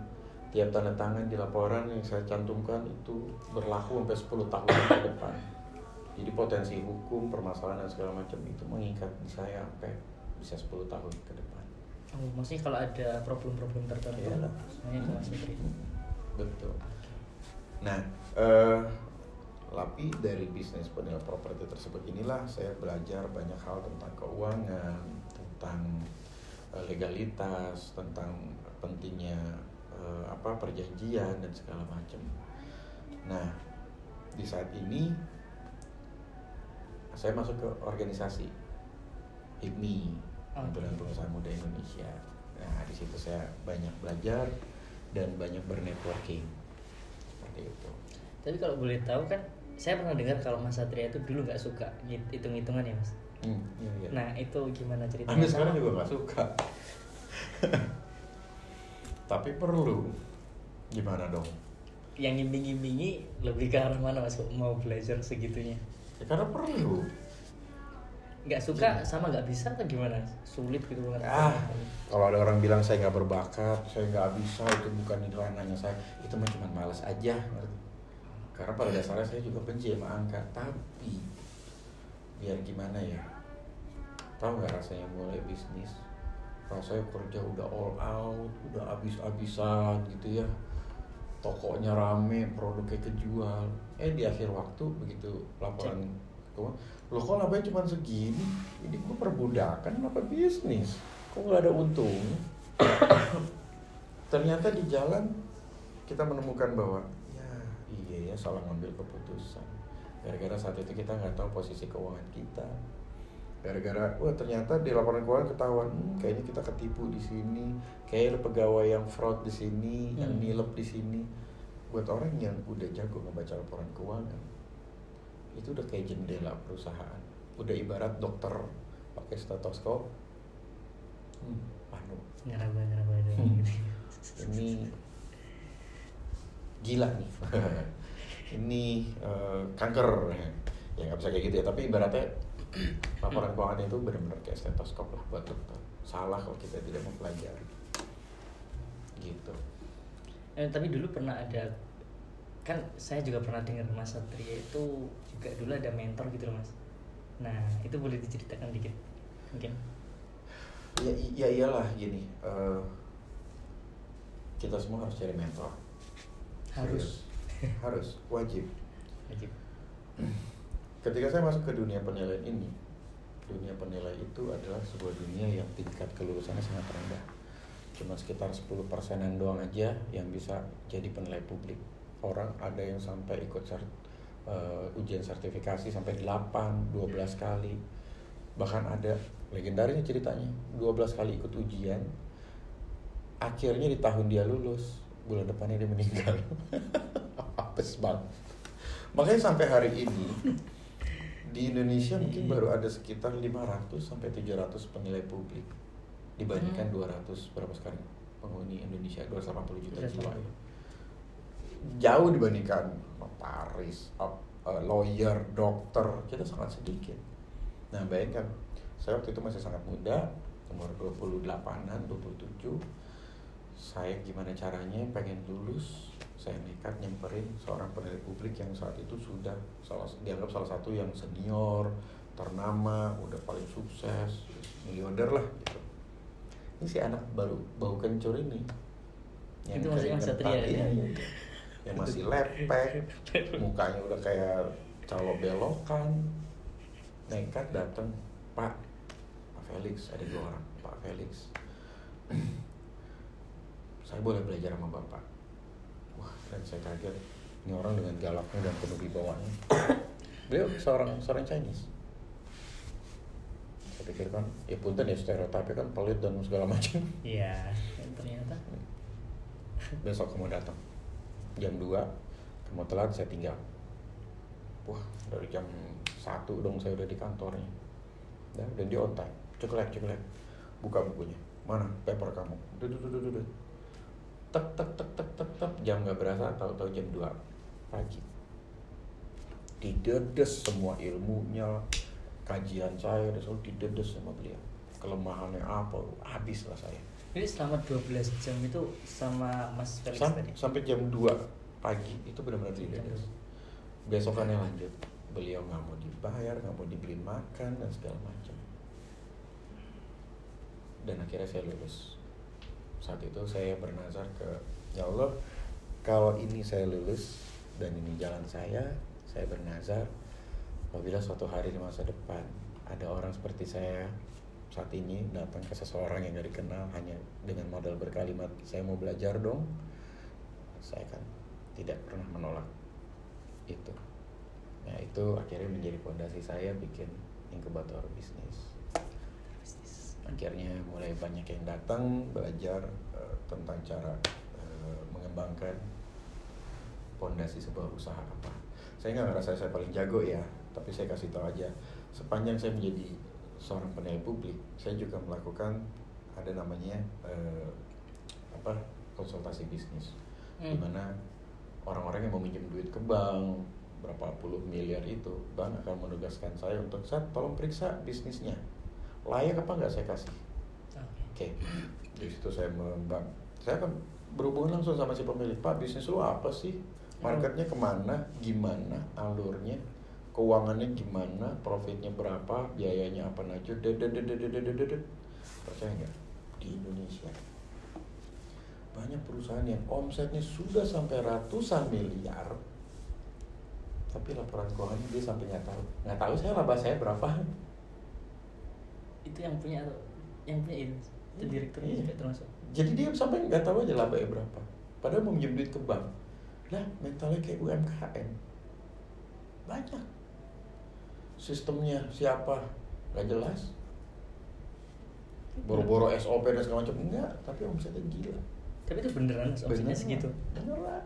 [SPEAKER 2] Tiap tanda tangan di laporan yang saya cantumkan itu berlaku sampai 10 tahun ke depan. Jadi potensi hukum, permasalahan dan segala macam itu mengikat di saya sampai bisa 10 tahun ke depan.
[SPEAKER 1] Oh, maksudnya kalau ada problem-problem tertentu, semuanya ke Mas Fitri.
[SPEAKER 2] Betul. Nah, tapi dari bisnis penilaian properti tersebut inilah saya belajar banyak hal tentang keuangan, tentang legalitas, tentang pentingnya perjanjian dan segala macam. Nah, di saat ini saya masuk ke organisasi HIPMI, Himpunan Pengusaha Muda Indonesia. Nah, di situ saya banyak belajar dan banyak bernetworking. Seperti itu.
[SPEAKER 1] Tapi kalau boleh tahu kan, saya pernah dengar kalau Mas Satria itu dulu nggak suka hitung-hitungan ya, Mas.
[SPEAKER 2] Iya.
[SPEAKER 1] Nah, itu gimana ceritanya?
[SPEAKER 2] Anda sekarang juga nggak suka. Tapi perlu. Gimana dong?
[SPEAKER 1] Yang ngimbing-ngimbingi lebih ke arah mana, Mas? Mau belajar segitunya?
[SPEAKER 2] Ya, karena perlu.
[SPEAKER 1] Nggak suka sama nggak bisa atau gimana? Sulit gitu banget.
[SPEAKER 2] Kalau ada orang bilang saya nggak berbakat, saya nggak bisa, itu bukan di ranahnya saya, itu mah cuma malas aja. Karena pada dasarnya saya juga benci sama angka. Tapi biar gimana ya, tahu nggak rasanya mulai bisnis? Rasanya kerja udah all out, udah abis-abisan gitu ya. Tokonya rame, produknya kejual. Di akhir waktu begitu laporan loh kok labanya cuma segini? Ini gue perbudakan apa bisnis? Kok nggak ada untung? Ternyata di jalan kita menemukan bahwa iya ya salah ngambil keputusan. Gara-gara saat itu kita nggak tahu posisi keuangan kita. Gara-gara ternyata di laporan keuangan ketahuan kayaknya kita ketipu di sini, kayaknya pegawai yang fraud di sini, yang nilep di sini. Buat orang yang udah jago ngebaca laporan keuangan, itu udah kayak jendela perusahaan. Udah ibarat dokter pakai stetoskop.
[SPEAKER 1] Ngeraba
[SPEAKER 2] ini gila nih. Ini kanker. Ya nggak bisa kayak gitu ya. Tapi ibaratnya laporan keuangan itu benar-benar kayak stetoskop lah buat dokter. Salah kalau kita tidak mempelajari. Gitu.
[SPEAKER 1] Tapi dulu pernah ada, kan saya juga pernah dengar Mas Satria itu juga dulu ada mentor gitu loh, Mas. Nah itu boleh diceritakan dikit mungkin?
[SPEAKER 2] Ya iyalah gini, kita semua harus cari mentor. Harus wajib. Ketika saya masuk ke dunia penilaian ini, dunia penilai itu adalah sebuah dunia yang tingkat kelulusannya sangat rendah. Cuma sekitar 10%-an doang aja yang bisa jadi penilai publik. Orang ada yang sampai ikut ujian sertifikasi sampai 8, 12 kali. Bahkan ada legendarisnya ceritanya 12 kali ikut ujian Akhirnya di tahun dia lulus, bulan depannya dia meninggal. Apes banget. Makanya sampai hari ini di Indonesia mungkin baru ada sekitar 500 sampai 700 penilai publik dibandingkan 200 berapa sekarang penghuni Indonesia, 280 juta jiwa. Jauh dibandingkan notaris, lawyer, dokter, kita sangat sedikit. Nah, bayangkan, saya waktu itu masih sangat muda, umur 28-an, 27. Saya gimana caranya pengen lulus, saya nekat nyamperin seorang penilai publik yang saat itu sudah dianggap salah satu yang senior, ternama, udah paling sukses, miliarder lah gitu. Ini si anak baru bau kencur ini.
[SPEAKER 1] Yang itu masih Mas Satria ya?
[SPEAKER 2] Yang masih lepek, mukanya udah kayak calo belokan. Nekat datang, Pak Felix, ada 2 orang, Pak Felix. Saya boleh belajar sama Bapak. Wah, dan saya kaget. Ini orang dengan galaknya dan penuh wibawanya. Beliau seorang Chinese. Saya pikir kan, ya punten ya stereotipnya kan pelit dan segala macam.
[SPEAKER 1] Iya, ternyata.
[SPEAKER 2] Besok kamu datang jam 2, kamu telat saya tinggal. Wah, dari jam 1 dong saya udah di kantornya. Dan dia on time. Ceklek. Buka bukunya. Mana paper kamu? Duduk. Tek. Jam gak berasa, tahu-tahu jam 2 pagi. Didedes semua ilmunya, kajian saya udah selalu didedes sama beliau. Kelemahannya apa, habislah saya.
[SPEAKER 1] Jadi selama 12 jam itu sama Mas Felix tadi?
[SPEAKER 2] Sampai jam 2 pagi itu benar-benar didedes. Besokannya lanjut. Beliau gak mau dibayar, gak mau dibeliin makan dan segala macam. Dan akhirnya saya lulus. Saat itu saya bernazar ke ya Allah, kalau ini saya lulus dan ini jalan saya bernazar apabila suatu hari di masa depan ada orang seperti saya saat ini datang ke seseorang yang gak dikenal hanya dengan modal berkalimat saya mau belajar dong, saya akan tidak pernah menolak itu. Nah, itu akhirnya menjadi fondasi saya bikin inkubator bisnis. Akhirnya mulai banyak yang datang belajar tentang cara mengembangkan fondasi sebuah usaha apa. Saya nggak ngerasa saya paling jago ya, tapi saya kasih tahu aja. Sepanjang saya menjadi seorang penilai publik, saya juga melakukan ada namanya konsultasi bisnis, di mana orang-orang yang mau minjem duit ke bank berapa puluh miliar itu, bank akan menugaskan saya untuk tolong periksa bisnisnya. Layak apa nggak saya kasih? Oke. Di situ saya akan berhubungan langsung sama si pemilik. Pak, bisnis lu apa sih? Marketnya kemana? Gimana? Alurnya? Keuangannya gimana? Profitnya berapa? Biayanya apa aja? Percaya nggak? Di Indonesia banyak perusahaan yang omsetnya sudah sampai ratusan miliar, tapi laporan keuangannya dia sampai nggak tahu saya laba saya berapa.
[SPEAKER 1] Itu yang punya itu direkturnya juga termasuk.
[SPEAKER 2] Jadi dia sampai nggak tahu aja labanya berapa. Padahal mau minjem duit ke bank. Lah, mentalnya kayak UMKM. Banyak. Sistemnya siapa? Nggak jelas. Boro-boro SOP dan segala macam enggak, tapi omsetnya gila.
[SPEAKER 1] Tapi itu beneran omsetnya segitu.
[SPEAKER 2] Beneran.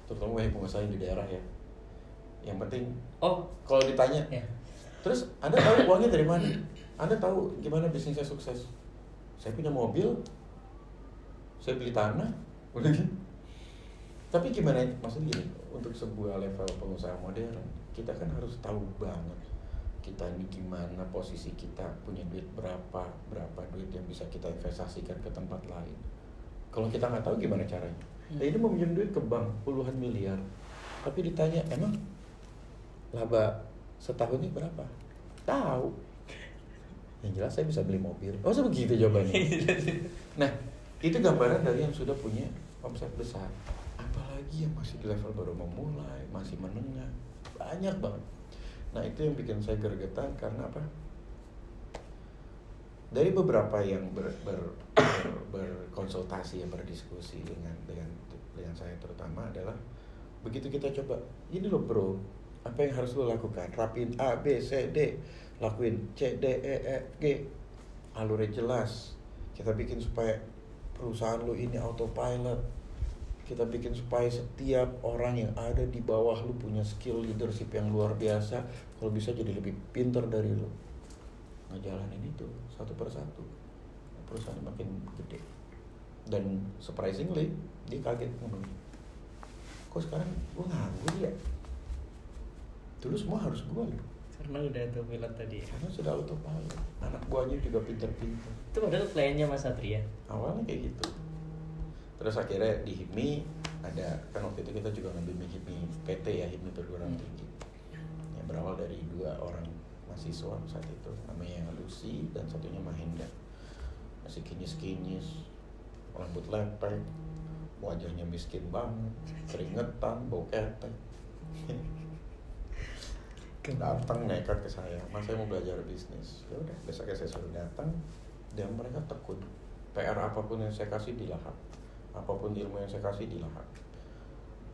[SPEAKER 2] Terutama banyak pengusaha di daerah ya. Yang penting kalau ditanya, terus Anda tahu uangnya dari mana? Anda tahu gimana bisnis saya sukses? Saya punya mobil, saya beli tanah, udah gitu. Tapi gimana? Maksudnya gini, untuk sebuah level pengusaha modern, kita kan harus tahu banget kita ini gimana posisi kita, punya duit berapa duit yang bisa kita investasikan ke tempat lain. Kalau kita nggak tahu gimana caranya? Ini mau minjem duit ke bank puluhan miliar, tapi ditanya emang laba setahunnya berapa? Tahu. Yang jelas saya bisa beli mobil. Oh, sebegitu jawabannya. Nah, itu gambaran dari yang sudah punya omset besar. Apalagi yang masih di level baru memulai, masih menengah, banyak banget. Nah, itu yang bikin saya gregetan karena apa? Dari beberapa yang berkonsultasi, yang berdiskusi dengan saya terutama adalah begitu kita coba, ini loh bro, apa yang harus lo lakukan? Rapiin A, B, C, D, lakuin C, D, E, F, G, alurnya jelas. Kita bikin supaya perusahaan lu ini autopilot. Kita bikin supaya setiap orang yang ada di bawah lu punya skill leadership yang luar biasa. Kalau bisa jadi lebih pintar dari lu. Ngejalanin itu satu persatu. Perusahaan makin gede. Dan surprisingly dia kaget ngomong, kok sekarang gue nganggur ya? Dulu semua harus gue loh.
[SPEAKER 1] Karena udah autopilot tadi.
[SPEAKER 2] Karena sudah autopilot. Anak buahnya juga pintar-pintar.
[SPEAKER 1] Itu padahal kliennya Mas Satria.
[SPEAKER 2] Awalnya kayak gitu. Terus akhirnya di HIPMI ada, kan waktu itu kita juga ngambil HIPMI PT ya, HIPMI perguruan tinggi. Ya, berawal dari 2 orang mahasiswa saat itu, namanya Lucy dan satunya Mahendra. Masih kinyis-kinyis, rambut lepek, wajahnya miskin banget, keringetan, bau ketek. Datang nekat ke saya, Mas saya mau belajar bisnis. Ya udah, besoknya saya suruh datang dan mereka tekun. PR apapun yang saya kasih dilahap, apapun ilmu yang saya kasih dilahap.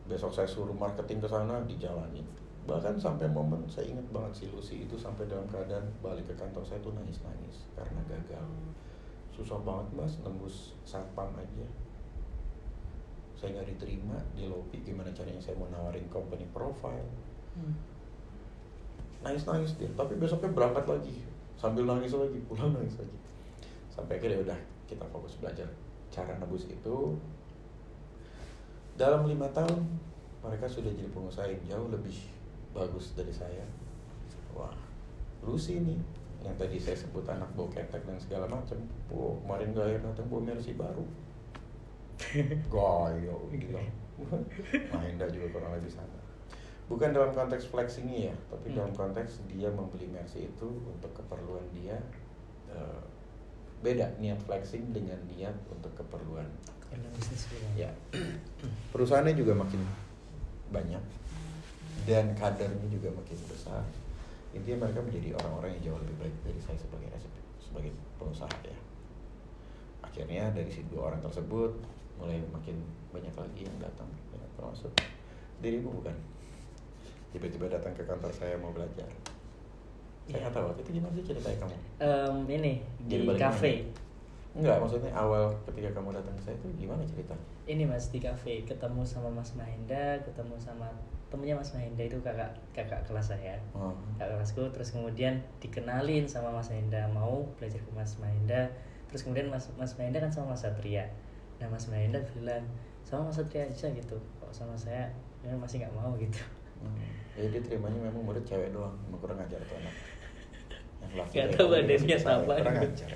[SPEAKER 2] Besok saya suruh marketing ke sana, dijalanin. Bahkan sampai momen saya ingat banget si Lucy itu sampai dalam keadaan balik ke kantor saya tuh nangis-nangis karena gagal. Susah banget Mas, nembus satpam aja. Saya nggak diterima di lobby, gimana caranya saya mau nawarin company profile. Nangis-nangis dia, tapi besoknya berangkat lagi, sambil nangis lagi, pulang nangis lagi. Sampai akhirnya udah kita fokus belajar cara nebus itu. Dalam 5 tahun mereka sudah jadi pengusaha yang jauh lebih bagus dari saya. Wah, Lucy nih yang tadi saya sebut anak bau ketek dan segala macam. Wow, kemarin gaya datang bawa Mercy baru. Goyo gila. Mahendra juga kurang lebih sama. Bukan dalam konteks flexing ya, tapi dalam konteks dia membeli Mercy itu untuk keperluan dia. Beda niat flexing dengan niat untuk keperluan
[SPEAKER 1] bisnis.
[SPEAKER 2] Ya. Perusahaannya juga makin banyak dan kadernya juga makin besar. Intinya mereka menjadi orang-orang yang jauh lebih baik dari saya sebagai pengusaha ya. Akhirnya dari si 2 orang tersebut mulai makin banyak lagi yang datang, ya, termasuk dirimu bukan? Tiba-tiba datang ke kantor saya mau belajar. Saya nggak tahu itu gimana sih ceritanya kamu?
[SPEAKER 1] Ini di
[SPEAKER 2] Jadi
[SPEAKER 1] kafe.
[SPEAKER 2] Enggak, maksudnya awal ketika kamu datang ke saya itu gimana cerita?
[SPEAKER 1] Ini Mas di kafe ketemu sama Mas Mahendra, ketemu sama temennya Mas Mahendra itu kakak kelas saya. Kakak kelasku, terus kemudian dikenalin sama Mas Mahendra, mau belajar ke Mas Mahendra. Terus kemudian Mas Mahendra kan sama Mas Satria. Nah Mas Mahendra bilang sama Mas Satria aja gitu, kok sama saya masih nggak mau gitu.
[SPEAKER 2] Jadi dia terimanya memang murid cewek doang, emang kurang ajar tuh anak. Yang laki
[SPEAKER 1] Gak tahu badannya apa.
[SPEAKER 2] Kurang ajar.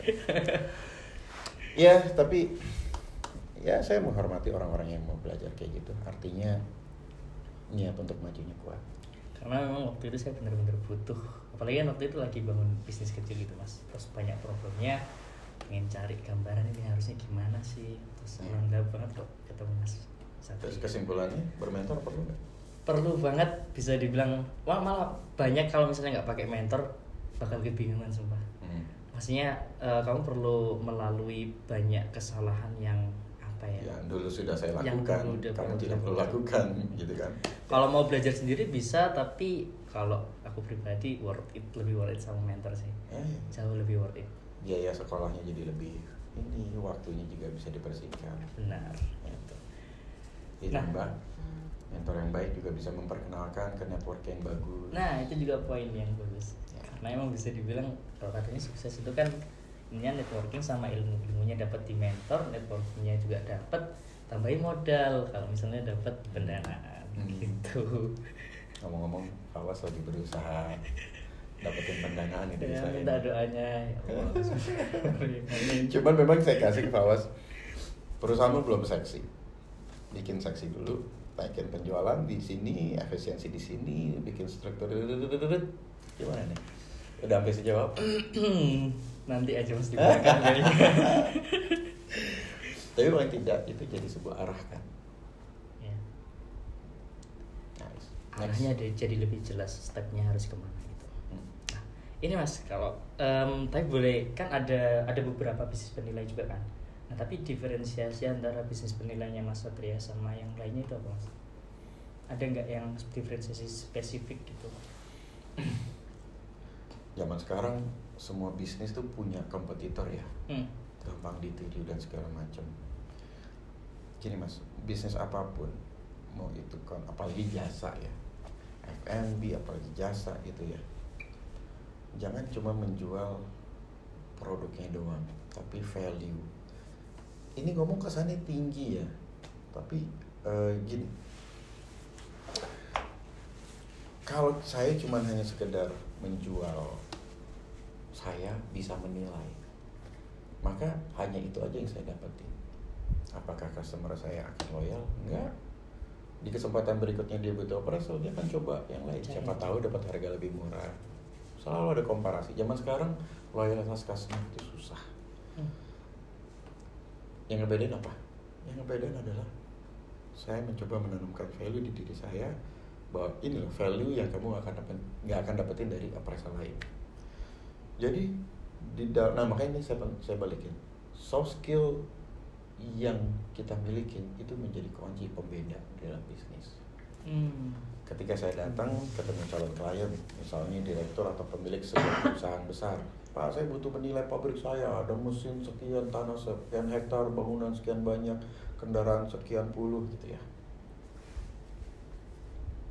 [SPEAKER 2] Ya, tapi ya saya menghormati orang-orang yang mau belajar kayak gitu. Artinya niat untuk majunya kuat.
[SPEAKER 1] Karena memang waktu itu saya benar-benar butuh. Apalagi kan waktu itu lagi bangun bisnis kecil gitu Mas. Terus banyak problemnya, pengen cari gambaran ini harusnya gimana sih. Terus alhamdulillah banget kok ketemu Mas Satria.
[SPEAKER 2] Terus kesimpulannya bermentor perlu nggak?
[SPEAKER 1] Perlu banget, bisa dibilang. Wah malah banyak kalau misalnya nggak pakai mentor bakal kebingungan sumpah. Maksudnya kamu perlu melalui banyak kesalahan yang apa ya?
[SPEAKER 2] Yang dulu sudah saya lakukan, kamu tidak perlu lakukan, gitu kan?
[SPEAKER 1] Kalau mau belajar sendiri bisa, tapi kalau aku pribadi lebih worth it sama mentor sih. Jauh lebih worth it.
[SPEAKER 2] Biaya sekolahnya jadi lebih waktunya juga bisa dipersingkat.
[SPEAKER 1] Benar.
[SPEAKER 2] Gitu. Ditambah mentor yang baik juga bisa memperkenalkan ke network yang bagus.
[SPEAKER 1] Nah itu juga poin yang bagus. Karena emang bisa dibilang kalau katanya sukses itu kan networking sama ilmunya dapat di mentor, networkingnya juga dapat, tambahin modal kalau misalnya dapat pendanaan gitu.
[SPEAKER 2] Ngomong-ngomong, Fawas lagi berusaha dapetin pendanaan itu
[SPEAKER 1] ya,
[SPEAKER 2] saya.
[SPEAKER 1] Minta doanya ya Allah.
[SPEAKER 2] Cuman memang saya kasih ke Fawas, perusahaanmu belum seksi, bikin seksi dulu, naikin penjualan di sini, efisiensi di sini, bikin struktur, gimana nih? Udah sampai sejawab?
[SPEAKER 1] Nanti aja Mas di belakang kayaknya.
[SPEAKER 2] Tapi paling tidak itu jadi sebuah arah kan.
[SPEAKER 1] Ya.
[SPEAKER 2] Nice.
[SPEAKER 1] Arahnya jadi lebih jelas stepnya harus kemana gitu. Nah, ini Mas kalau tapi boleh kan ada beberapa bisnis penilai juga kan. Nah tapi diferensiasi antara bisnis penilainya Mas Satria sama yang lainnya itu apa Mas? Ada nggak yang diferensiasi spesifik gitu?
[SPEAKER 2] Zaman sekarang semua bisnis tuh punya kompetitor ya, gampang ditiru dan segala macam. Gini mas, bisnis apapun, mau itu kan apalagi jasa ya, F&B apalagi jasa gitu ya, jangan cuma menjual produknya doang, tapi value. Ini ngomong kesannya tinggi ya, tapi gini, kalau saya cuma hanya sekedar menjual, saya bisa menilai, maka hanya itu aja yang saya dapetin. Apakah customer saya akan loyal? Enggak. Di kesempatan berikutnya dia butuh operasi, dia akan coba yang lain. Siapa tahu dapat harga lebih murah. Selalu ada komparasi. Zaman sekarang loyalitas customer itu susah. Yang ngebedain apa? Yang ngebedain adalah saya mencoba menanamkan value di diri saya, bahwa ini loh value yang kamu nggak akan dapetin dari appraisal lain. Jadi nah makanya ini saya balikin, soft skill yang kita milikin itu menjadi kunci pembeda dalam bisnis. Ketika saya datang ketemu calon klien, misalnya direktur atau pemilik sebuah perusahaan besar, Pak, saya butuh penilai pabrik saya, ada mesin sekian, tanah sekian hektar, bangunan sekian banyak, kendaraan sekian puluh gitu ya.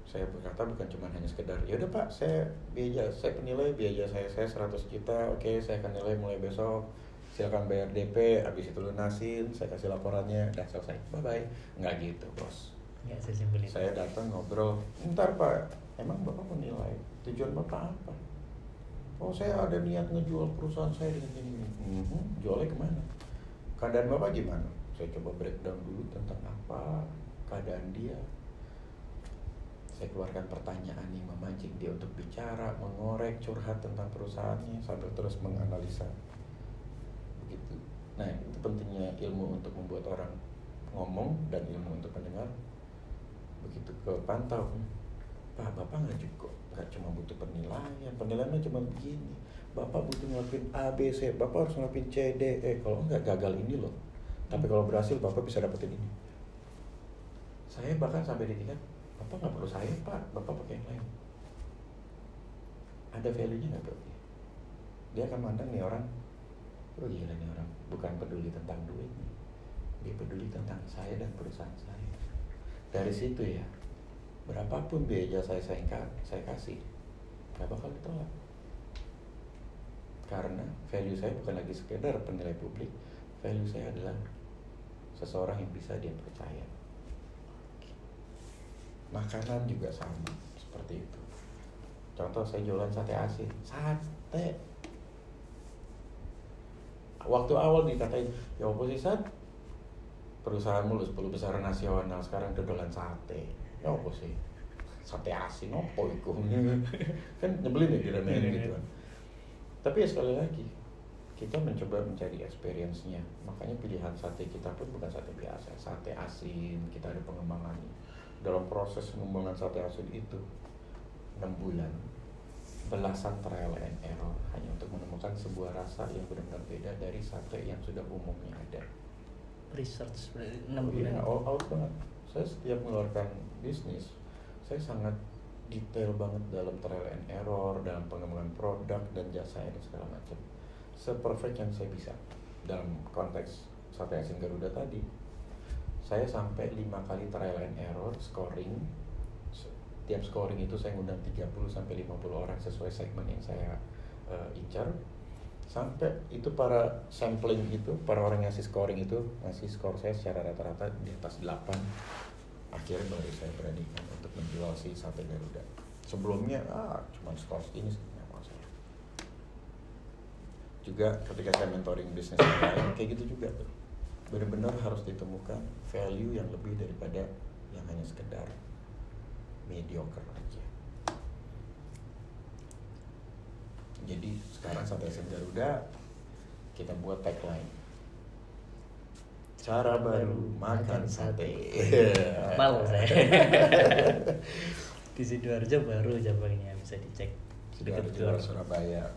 [SPEAKER 2] Saya berkata bukan cuma hanya sekedar, ya udah Pak, saya penilai biaya saya 100 juta, oke, saya akan nilai mulai besok, silakan bayar DP, habis itu lunasin, saya kasih laporannya, udah selesai, bye bye. Nggak gitu bos.
[SPEAKER 1] Nggak sesimpel itu.
[SPEAKER 2] Saya datang ngobrol, ntar Pak, emang Bapak menilai tujuan Bapak apa? Oh, saya ada niat ngejual perusahaan saya dengan ini. Jualnya kemana? Keadaan Bapak gimana? Saya coba breakdown dulu tentang apa keadaan dia. Saya keluarkan pertanyaan yang memancing dia untuk bicara, mengorek, curhat tentang perusahaannya sambil terus menganalisa. Begitu. Nah, itu pentingnya ilmu untuk membuat orang ngomong dan ilmu untuk mendengar. Begitu kepantau, Pak, Bapak nggak cuma butuh penilaiannya cuma begini. Bapak butuh ngelakuin A, B, C, Bapak harus ngelakuin C, D, E. Kalau enggak gagal ini loh. Tapi kalau berhasil Bapak bisa dapetin ini. Saya bahkan sampai di tingkat, Bapak nggak perlu saya Pak, Bapak pakai yang lain. Ada value-nya nggak buat dia? Dia akan mandang nih orang, oh gila nih orang, bukan peduli tentang duit nih, dia peduli tentang saya dan perusahaan saya. Dari situ ya, berapapun biaya saya kasih, nggak bakal ditolak. Karena value saya bukan lagi sekedar penilai publik, value saya adalah seseorang yang bisa dia percaya. Makanan juga sama seperti itu. Contoh saya jualan sate asin, sate. Waktu awal dikatain, ya apa sih Sat? Perusahaanmu 10 besar nasional sekarang dodolan sate. Ya apa sih? Sate asin apa itu? Kan nyebelin ya diremehin gitu kan. Tapi ya sekali lagi, kita mencoba mencari experience-nya. Makanya pilihan sate kita pun bukan sate biasa, sate asin. Kita ada pengembangannya. Dalam proses pengembangan sate asin itu 6 bulan, belasan trial and error hanya untuk menemukan sebuah rasa yang benar-benar beda dari sate yang sudah umumnya ada.
[SPEAKER 1] Research 6 bulan.
[SPEAKER 2] Iya, all out banget. Saya setiap mengeluarkan bisnis, saya sangat detail banget dalam trial and error, dalam pengembangan produk dan jasa dan segala macam. Se-perfect yang saya bisa. Dalam konteks sate asin Garuda tadi, saya sampai 5 kali trial and error, scoring. Tiap scoring itu saya ngundang 30-50 orang sesuai segmen yang saya incar. Sampai itu para sampling itu, para orang yang ngasih scoring itu ngasih skor saya secara rata-rata di atas 8. Akhirnya baru saya beranikan untuk menjual si sate Garuda. Sebelumnya cuma skor segini apa saya. Juga ketika saya mentoring bisnis lain kayak gitu juga tuh. Benar-benar harus ditemukan value yang lebih daripada yang hanya sekedar mediocre aja. Jadi sekarang sate asin Garuda kita buat tagline, cara baru makan sate.
[SPEAKER 1] Malu saya. Di Sidoarjo baru cabangnya, bisa dicek.
[SPEAKER 2] Sidoarjo, Surabaya.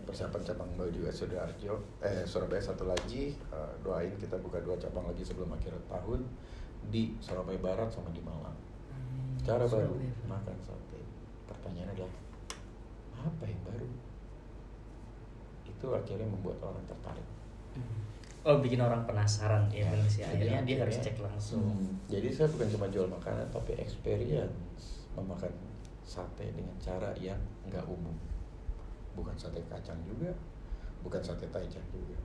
[SPEAKER 2] Persiapan cabang baru juga Sidoarjo. Surabaya satu lagi. Doain kita buka 2 cabang lagi sebelum akhir tahun di Surabaya Barat sama di Malang. Cara baru makan sate. Pertanyaannya adalah apa yang baru? Itu akhirnya membuat orang tertarik.
[SPEAKER 1] Oh, bikin orang penasaran ya benar sih. Akhirnya dia harus cek langsung.
[SPEAKER 2] Jadi saya bukan cuma jual makanan, tapi experience memakan sate dengan cara yang nggak umum. Bukan sate kacang juga, bukan sate taichan juga.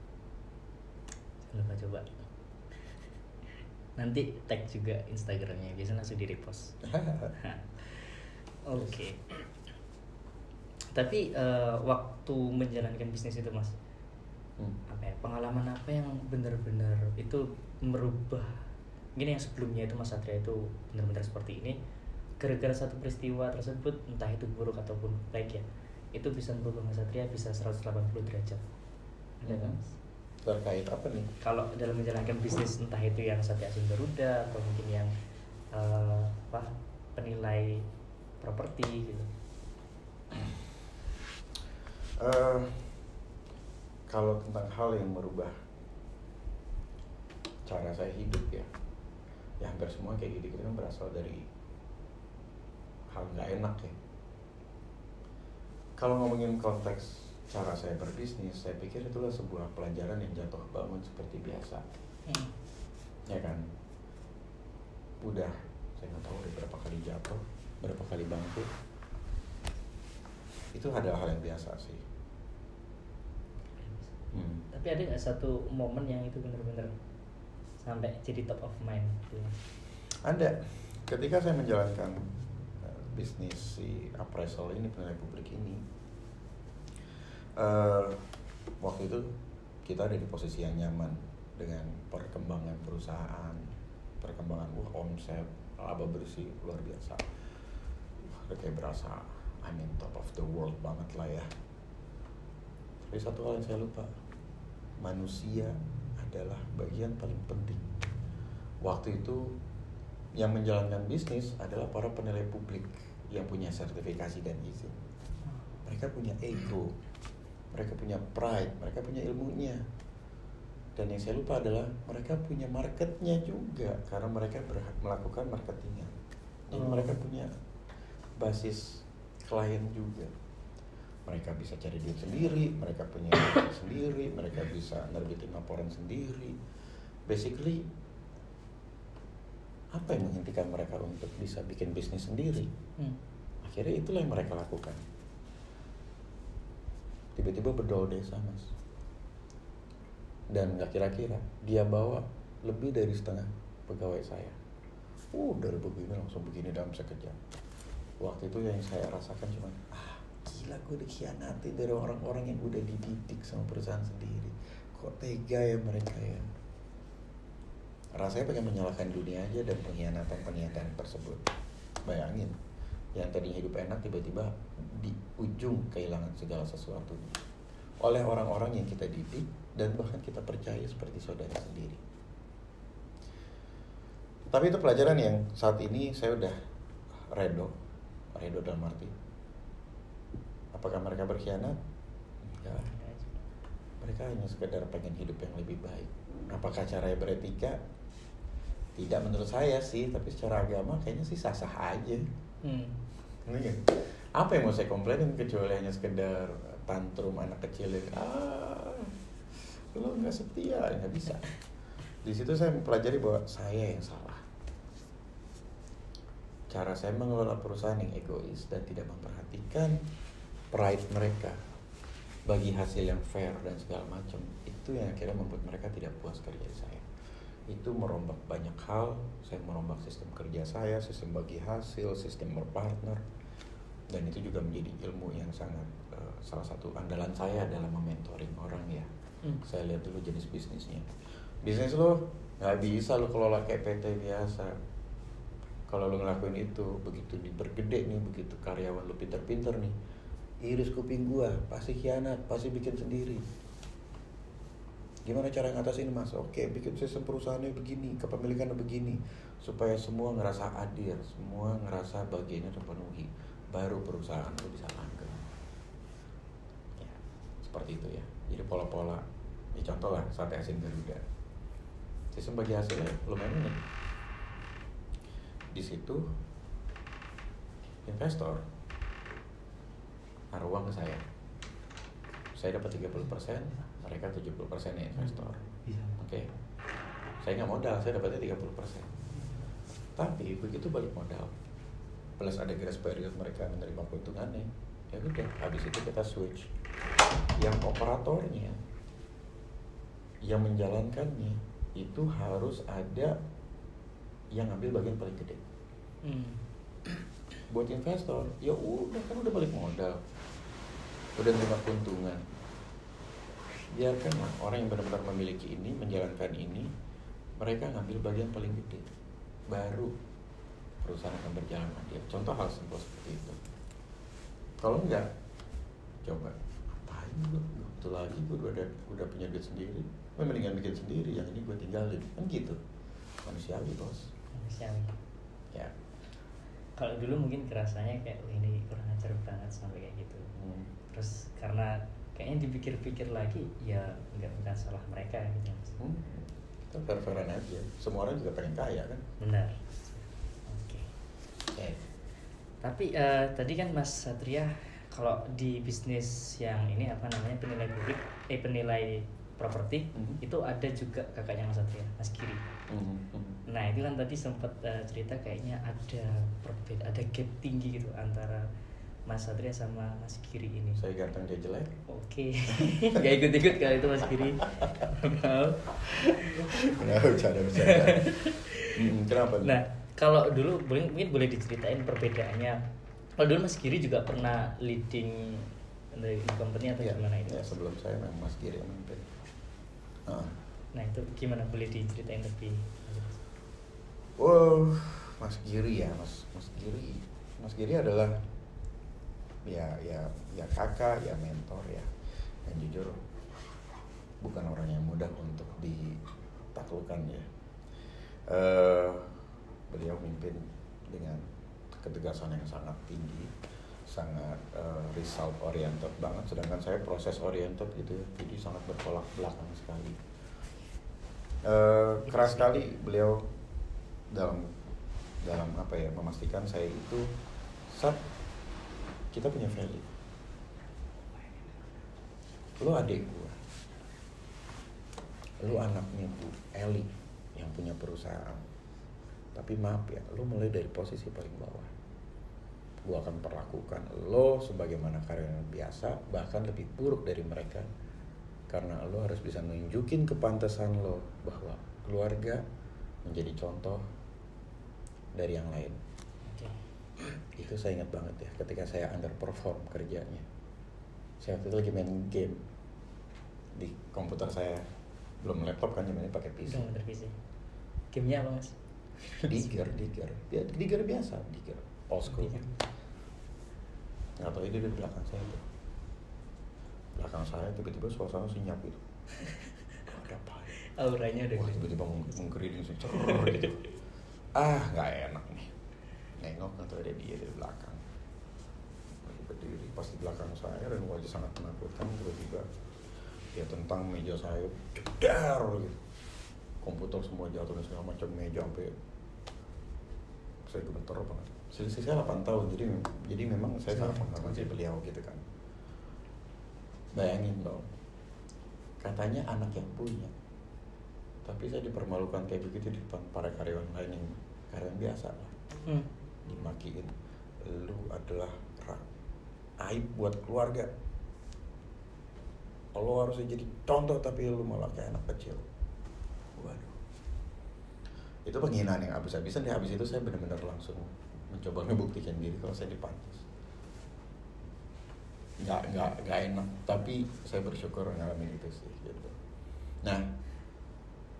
[SPEAKER 1] Jangan lupa coba. Nanti tag juga Instagramnya, biasanya langsung di repost. Oke. Tapi waktu menjalankan bisnis itu Mas, apa ya, pengalaman apa yang benar-benar itu merubah? Gini, yang sebelumnya itu Mas Satria itu benar-benar seperti ini, gara-gara satu peristiwa tersebut, entah itu buruk ataupun baik ya, itu bisa merubah Mas Satria bisa 180 derajat. Ada nggak Mas?
[SPEAKER 2] Terkait apa nih?
[SPEAKER 1] Kalau dalam menjalankan bisnis, entah itu yang Satria Asin Garuda atau mungkin yang penilai properti gitu.
[SPEAKER 2] Kalau tentang hal yang merubah cara saya hidup ya hampir semua kayak gitu kan berasal dari hal nggak enak ya. Kalau ngomongin konteks cara saya berbisnis, saya pikir itulah sebuah pelajaran yang jatuh bangun seperti biasa. Ya kan, udah saya nggak tahu udah berapa kali jatuh, berapa kali bangkit. Itu adalah hal yang biasa sih.
[SPEAKER 1] Tapi ada nggak satu momen yang itu benar-benar sampai jadi top of mind gitu?
[SPEAKER 2] Ada. Ketika saya menjalankan bisnis si appraisal ini, penilai publik ini, waktu itu kita ada di posisi yang nyaman dengan perkembangan perusahaan, perkembangan omset, laba bersih luar biasa. Udah kayak berasa top of the world banget lah ya. Tapi satu hal yang saya lupa, manusia adalah bagian paling penting. Waktu itu yang menjalankan bisnis adalah para penilai publik yang punya sertifikasi dan izin. Mereka punya ego, mereka punya pride, mereka punya ilmunya. Dan yang saya lupa adalah mereka punya marketnya juga, karena mereka melakukan marketingan. Jadi mereka punya basis klien juga. Mereka bisa cari duit sendiri, mereka punya duit sendiri, mereka bisa nerbitin laporan sendiri. Basically, apa yang menghentikan mereka untuk bisa bikin bisnis sendiri? Akhirnya itulah yang mereka lakukan. Tiba-tiba berdoa desa, Mas. Dan gak kira-kira dia bawa lebih dari setengah pegawai saya. Dari begini langsung begini dalam sekejap. Waktu itu yang saya rasakan cuma gila, gue dikhianati dari orang-orang yang udah dididik sama perusahaan sendiri. Kok tega ya mereka ya. Rasanya pengen menyalahkan dunia aja dan pengkhianatan tersebut. Bayangin, yang tadinya hidup enak tiba-tiba di ujung kehilangan segala sesuatunya oleh orang-orang yang kita didik dan bahkan kita percaya seperti saudara sendiri. Tapi itu pelajaran yang saat ini saya udah redo dalam arti, apakah mereka berkhianat? Enggak. Mereka hanya sekedar pengen hidup yang lebih baik. Apakah caranya beretika? Tidak menurut saya sih, tapi secara agama kayaknya sih sah-sah aja. Apa yang mau saya komplainin kecuali hanya sekedar tantrum anak kecil yang lo nggak setia, nggak bisa. Di situ saya mempelajari bahwa saya yang salah. Cara saya mengelola perusahaan yang egois dan tidak memperhatikan pride mereka bagi hasil yang fair dan segala macam, itu yang akhirnya membuat mereka tidak puas kerja di saya. Itu merombak banyak hal. Saya merombak sistem kerja saya, sistem bagi hasil, sistem berpartner, dan itu juga menjadi ilmu yang sangat salah satu andalan saya dalam mementoring orang ya. Saya lihat dulu jenis bisnisnya. Bisnis lo nggak bisa lo kelola kayak PT biasa. Kalau lo ngelakuin itu, begitu dipergede nih, begitu karyawan lo pinter-pinter nih, iris kuping gua, pasti khianat, pasti bikin sendiri. Gimana cara ngatasin, Mas? Oke, bikin sistem perusahaannya begini, kepemilikannya begini, supaya semua ngerasa adil, semua ngerasa bagiannya terpenuhi, baru perusahaan itu bisa langgeng. Ya, seperti itu ya. Jadi pola-pola, ya contoh lah Sate Asin Garuda. Sistem bagi hasilnya lumayan unik. Di situ investor naruh uang ke saya dapat 30%, mereka 70% ya investor. Oke. Saya nggak modal, saya dapatnya 30%. Tapi begitu balik modal, plus ada grace period mereka menerima keuntungannya, ya udah, habis itu kita switch. Yang operatornya, yang menjalankannya, itu harus ada yang ambil bagian paling gede. Buat investor, ya udah kan udah balik modal, udah terima keuntungan. Biarkanlah orang yang benar-benar memiliki ini, menjalankan ini, mereka ngambil bagian paling gede. Baru perusahaan akan berjalan adil. Contoh hal simpel seperti itu. Kalau enggak, coba apain gue betul lagi, gue udah punya duit sendiri, gue mendingan bikin sendiri, yang ini gue tinggalin, kan gitu. Manusiawi bos.
[SPEAKER 1] Manusiawi.
[SPEAKER 2] Ya.
[SPEAKER 1] Kalau dulu mungkin kerasanya kayak ini kurang ajar banget sampai kayak gitu. Terus karena kayaknya dipikir-pikir lagi, ya bukan salah mereka gitu.
[SPEAKER 2] Itu fair-fairan aja. Semua orang juga pengen kaya kan.
[SPEAKER 1] Benar. Oke. Tapi tadi kan Mas Satria, kalau di bisnis yang ini apa namanya, penilai properti, itu ada juga kakaknya Mas Satria, Mas Giri. Nah itu kan tadi sempat cerita kayaknya ada gap tinggi gitu antara Mas Satria sama Mas Giri ini.
[SPEAKER 2] Saya ganteng, dia jelek.
[SPEAKER 1] Oke. Gak ikut-ikut kalau itu Mas Giri. Maaf.
[SPEAKER 2] Nah, bercanda. Kenapa?
[SPEAKER 1] Nah, kalau dulu mungkin boleh diceritain perbedaannya. Kalau dulu Mas Giri juga pernah leading dari company atau gimana itu?
[SPEAKER 2] Ya, sebelum saya memang Mas Giri yang memimpin.
[SPEAKER 1] Nah, itu gimana, boleh diceritain lebih?
[SPEAKER 2] Mas Giri ya, Mas Giri. Mas Giri adalah ya kakak, ya mentor ya. Dan jujur bukan orang yang mudah untuk ditaklukkan ya. Beliau memimpin dengan ketegasan yang sangat tinggi, sangat result oriented banget, sedangkan saya proses oriented gitu ya, jadi sangat bertolak belakang sekali. Keras sekali beliau dalam apa ya, memastikan saya itu kita punya value. Lu adik gua, lu anaknya Bu Eli yang punya perusahaan, tapi maaf ya, lu mulai dari posisi paling bawah. Gua akan perlakukan lo sebagaimana karyawan biasa, bahkan lebih buruk dari mereka, karena lo harus bisa nunjukin kepantasan lo bahwa keluarga menjadi contoh dari yang lain. Itu saya ingat banget ya, ketika saya underperform kerjanya. Saya waktu itu lagi main game di komputer saya, belum laptop kan, zamannya pakai PC.
[SPEAKER 1] Gamenya apa Mas?
[SPEAKER 2] Digger biasa, Digger old school. Nggak tahu itu di belakang saya tuh. Belakang saya tiba-tiba suasana senyap gitu. Ada apa ya?
[SPEAKER 1] Auranya udah.
[SPEAKER 2] Wah, tiba-tiba mengkeriting gitu. Nggak enak nih. Nengok nggak tahu ada dia di belakang. Lagi berdiri pas di belakang saya dan wajah sangat menakutkan. Tiba-tiba dia tentang meja saya, jedar gitu. Komputer semua jatuh dan segala macam, meja sampai saya gemeter banget. Selisih saya 8 tahun, jadi memang saya sangat menghormati beliau gitu kan. Bayangin dong, katanya anak yang punya, tapi saya dipermalukan kayak begitu di depan para karyawan lain yang karyawan biasa lah. Dimakiin, lu adalah aib buat keluarga, lo harusnya jadi contoh tapi lu malah kayak anak kecil. Waduh, itu penghinaan yang habis-habisan. Di habis itu saya benar-benar langsung mencoba ngebuktikan diri kalau saya dipantas. Nggak enak, tapi saya bersyukur ngalamin itu sih gitu. Nah,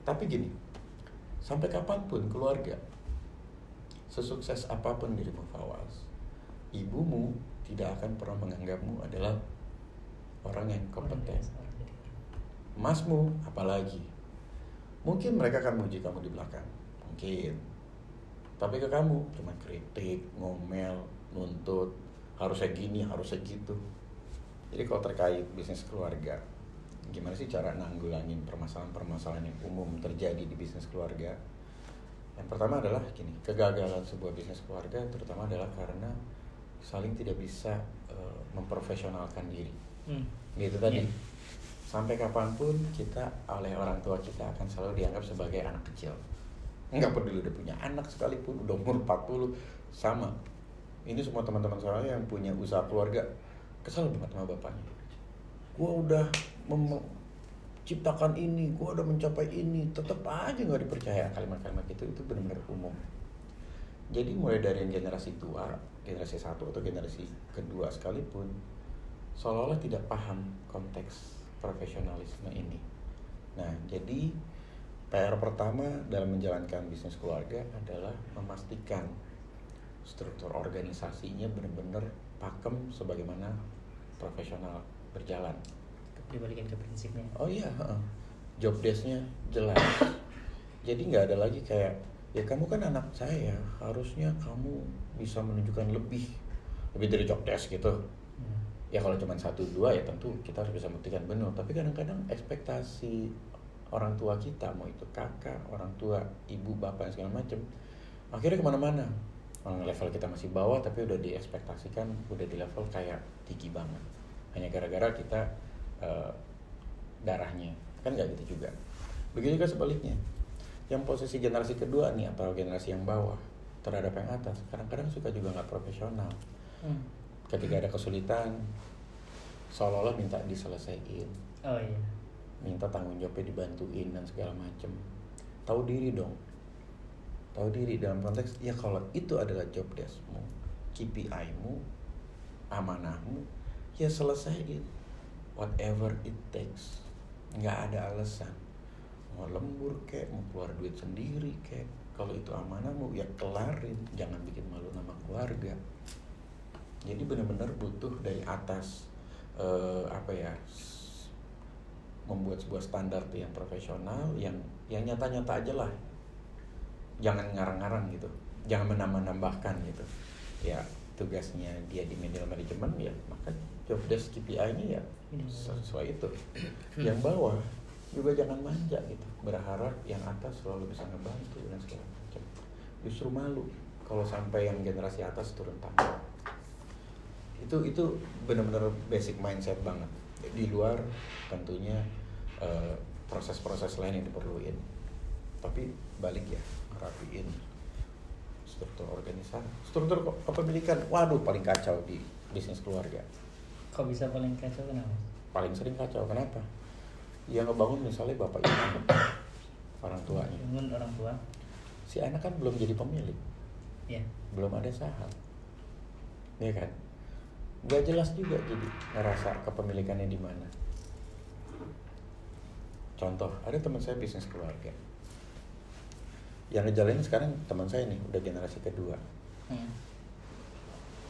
[SPEAKER 2] tapi gini, sampai kapanpun keluarga, sesukses apapun dirimu Fawaz, ibumu tidak akan pernah menganggapmu adalah orang yang kompeten. Masmu apalagi, mungkin mereka akan memuji kamu di belakang, mungkin, tapi ke kamu cuma kritik, ngomel, nuntut, harusnya gini, harusnya gitu. Jadi kalau terkait bisnis keluarga, gimana sih cara nanggulangin permasalahan-permasalahan yang umum terjadi di bisnis keluarga? Yang pertama adalah gini, kegagalan sebuah bisnis keluarga terutama adalah karena saling tidak bisa memprofesionalkan diri. Gitu tadi. Sampai kapanpun kita oleh orang tua kita akan selalu dianggap sebagai anak kecil. Nggak peduli udah punya anak sekalipun, udah umur 40, sama. Ini semua teman-teman saya yang punya usaha keluarga kesal banget sama bapaknya. Gua udah menciptakan ini, gua udah mencapai ini, tetap aja nggak dipercaya. Kalimat-kalimat itu benar-benar umum. Jadi mulai dari yang generasi tua, generasi 1 atau generasi kedua sekalipun, seolah-olah tidak paham konteks profesionalisme ini. Nah, jadi PR pertama dalam menjalankan bisnis keluarga adalah memastikan struktur organisasinya benar-benar pakem sebagaimana profesional berjalan.
[SPEAKER 1] Dibalikin ke prinsipnya.
[SPEAKER 2] Oh iya, job desk-nya jelas. Jadi nggak ada lagi kayak, ya kamu kan anak saya, harusnya kamu bisa menunjukkan lebih dari job desk gitu. Ya kalau cuma 1-2 ya tentu kita harus bisa buktikan benar. Tapi kadang-kadang ekspektasi orang tua kita, mau itu kakak, orang tua, ibu, bapak, segala macam, akhirnya kemana-mana. Level kita masih bawah tapi udah diekspektasikan, udah di level kayak tinggi banget. Hanya gara-gara kita darahnya. Kan nggak gitu juga. Begitu juga sebaliknya. Yang posisi generasi kedua nih atau generasi yang bawah terhadap yang atas, kadang-kadang suka juga nggak profesional. Ketika ada kesulitan, seolah-olah minta diselesaikan.
[SPEAKER 1] Oh iya.
[SPEAKER 2] Minta tanggung jawabnya dibantuin dan segala macem. Tahu diri dong. Tahu diri dalam konteks, ya kalau itu adalah job desk-mu, KPI-mu, amanahmu, ya selesaiin. Whatever it takes. Nggak ada alasan. Mau lembur kek, mau keluar duit sendiri kek. Kalau itu amanahmu, ya kelarin. Jangan bikin malu nama keluarga. Jadi benar-benar butuh dari atas membuat sebuah standar yang profesional, yang nyata-nyata aja lah. Jangan ngarang-ngarang gitu, jangan menambah-nambahkan gitu. Ya tugasnya dia di middle management, ya maka job desk KPI-nya ya sesuai itu. Yang bawah juga jangan manja gitu, berharap yang atas selalu bisa ngebantu dan segala macam. Justru malu kalau sampai yang generasi atas turun tangan. Itu benar-benar basic mindset banget. Di luar tentunya proses-proses lain yang diperluin. Tapi balik ya, ngerapiin struktur organisasi, struktur kepemilikan. Waduh, paling kacau di bisnis keluarga.
[SPEAKER 1] Kok bisa paling kacau, kenapa?
[SPEAKER 2] Paling sering kacau, kenapa? Yang ngebangun misalnya bapak ibu, orang tuanya.
[SPEAKER 1] Bangun orang tua.
[SPEAKER 2] Si anak kan belum jadi pemilik.
[SPEAKER 1] Iya.
[SPEAKER 2] Belum ada saham. Iya kan? Gak jelas juga jadi ngerasa kepemilikannya di mana. Contoh, ada teman saya bisnis keluarga. Yang ngejalanin sekarang teman saya nih, udah generasi kedua.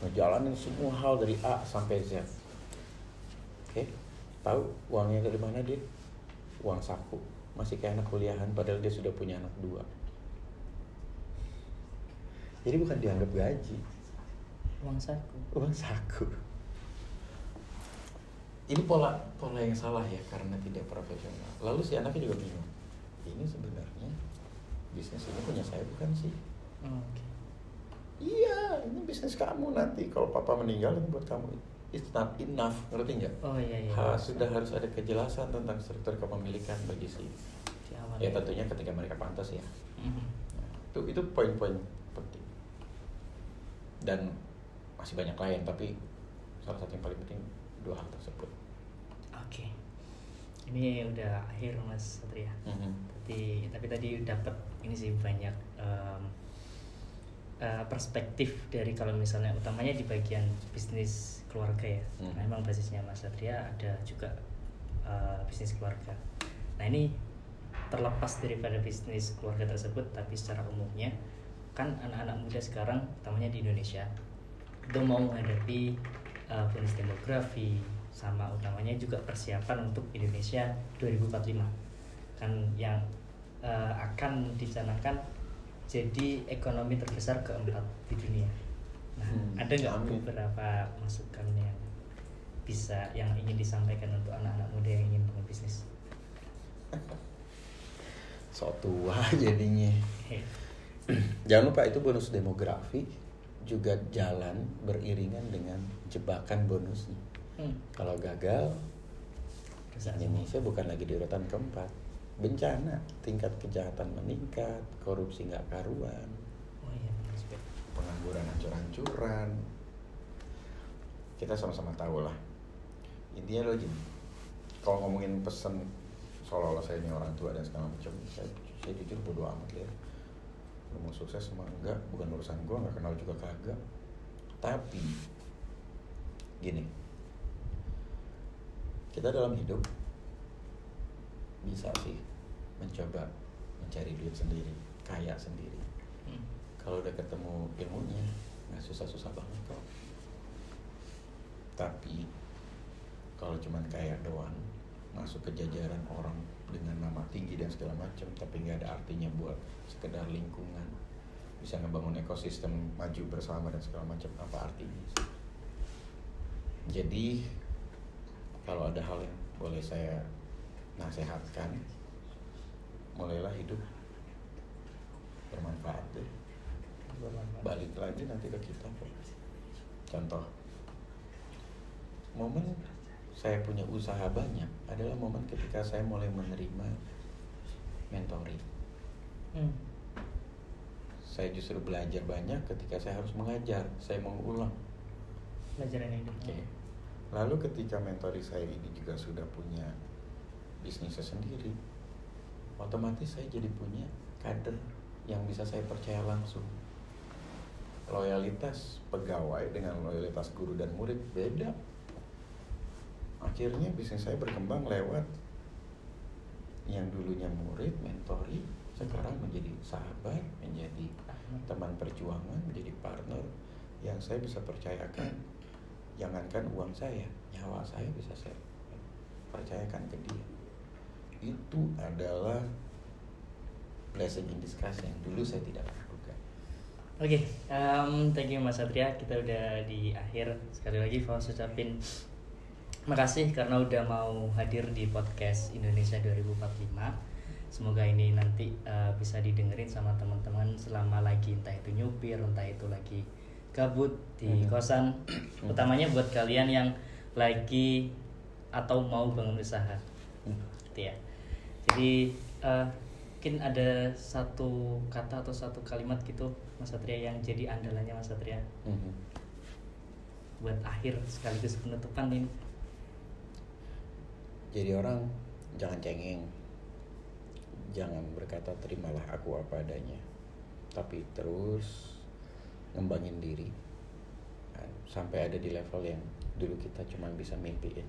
[SPEAKER 2] Ngejalanin semua hal dari A sampai Z. Oke, tahu uangnya dari mana dia? Uang saku. Masih kayak anak kuliahan, padahal dia sudah punya anak 2. Jadi bukan dianggap gaji.
[SPEAKER 1] Uang saku.
[SPEAKER 2] Uang saku. Ini pola yang salah ya, karena tidak profesional. Lalu si anaknya juga bingung. Ini sebenarnya bisnis ini punya saya bukan sih?
[SPEAKER 1] Oke.
[SPEAKER 2] Iya, ini bisnis kamu nanti. Kalau papa meninggal ini buat kamu. It's not enough, ngerti nggak?
[SPEAKER 1] Oh iya.
[SPEAKER 2] Sudah harus ada kejelasan tentang struktur kepemilikan bagi si. Ya tentunya ketika mereka pantas ya. Nah, itu poin-poin penting. Dan masih banyak lain, tapi salah satu yang paling penting 2 hal tersebut.
[SPEAKER 1] Oke. Ini udah akhir Mas Satria. Tapi tadi dapat ini sih banyak perspektif dari kalau misalnya utamanya di bagian bisnis keluarga ya. Nah, memang basisnya Mas Satria ada juga bisnis keluarga. Nah, ini terlepas daripada bisnis keluarga tersebut, tapi secara umumnya kan anak-anak muda sekarang utamanya di Indonesia itu mau menghadapi bonus demografi, sama utamanya juga persiapan untuk Indonesia 2045 kan yang akan dicanangkan jadi ekonomi terbesar keempat di dunia. Nah, ada nggak beberapa masukan yang ingin disampaikan untuk anak-anak muda yang ingin bangun bisnis?
[SPEAKER 2] So tua jadinya. Jangan lupa itu bonus demografi juga jalan beriringan dengan jebakan bonusnya. Kalau gagal Indonesia bukan lagi di urutan keempat. Bencana, tingkat kejahatan meningkat, korupsi nggak karuan,
[SPEAKER 1] Oh iya, aspek.
[SPEAKER 2] pengangguran hancur-hancuran. Kita sama-sama tahu lah. Intinya lo gini, kalau ngomongin pesen seolah-olah saya ini orang tua dan segala macam, saya jujur bodo amat ya. Lo mau sukses semua enggak, bukan urusan gue, nggak kenal juga kagak. Tapi gini, kita dalam hidup bisa sih mencoba mencari duit sendiri, kaya sendiri. Kalau udah ketemu ilmunya, nggak susah-susah banget kok. Tapi kalau cuman kaya doang, masuk ke jajaran orang dengan nama tinggi dan segala macam, tapi nggak ada artinya buat sekedar lingkungan, bisa ngebangun ekosistem maju bersama dan segala macam, apa artinya sih? Jadi kalau ada hal yang boleh saya nasihatkan, mulailah hidup bermanfaat deh. Balik lagi nanti ke kita kok. Contoh, momen saya punya usaha banyak adalah momen ketika saya mulai menerima mentoring. Saya justru belajar banyak ketika saya harus mengajar, saya mengulang.
[SPEAKER 1] Pelajaran hidup.
[SPEAKER 2] Oke. Lalu ketika mentori saya ini juga sudah punya bisnisnya sendiri, otomatis saya jadi punya kader yang bisa saya percaya langsung. Loyalitas pegawai dengan loyalitas guru dan murid beda. Akhirnya bisnis saya berkembang lewat yang dulunya murid, mentori, sekarang menjadi sahabat, menjadi teman perjuangan, menjadi partner yang saya bisa percayakan. Jangankan uang saya, nyawa saya bisa saya percayakan ke dia. Itu adalah blessing in disguise yang dulu saya tidak lakukan.
[SPEAKER 1] Oke, thank you Mas Satria. Kita udah di akhir. Sekali lagi Faus ucapin makasih karena udah mau hadir di podcast Indonesia 2045. Semoga ini nanti bisa didengerin sama teman-teman selama lagi entah itu nyupir, entah itu lagi gabut di kosan. Utamanya buat kalian yang lagi atau mau bangun usaha. Gitu ya. Jadi mungkin ada satu kata atau satu kalimat gitu Mas Satria yang jadi andalannya Mas Satria buat akhir sekaligus penutupan ini.
[SPEAKER 2] Jadi orang jangan cengeng, jangan berkata terimalah aku apa adanya, tapi terus ngembangin diri sampai ada di level yang dulu kita cuma bisa mimpiin.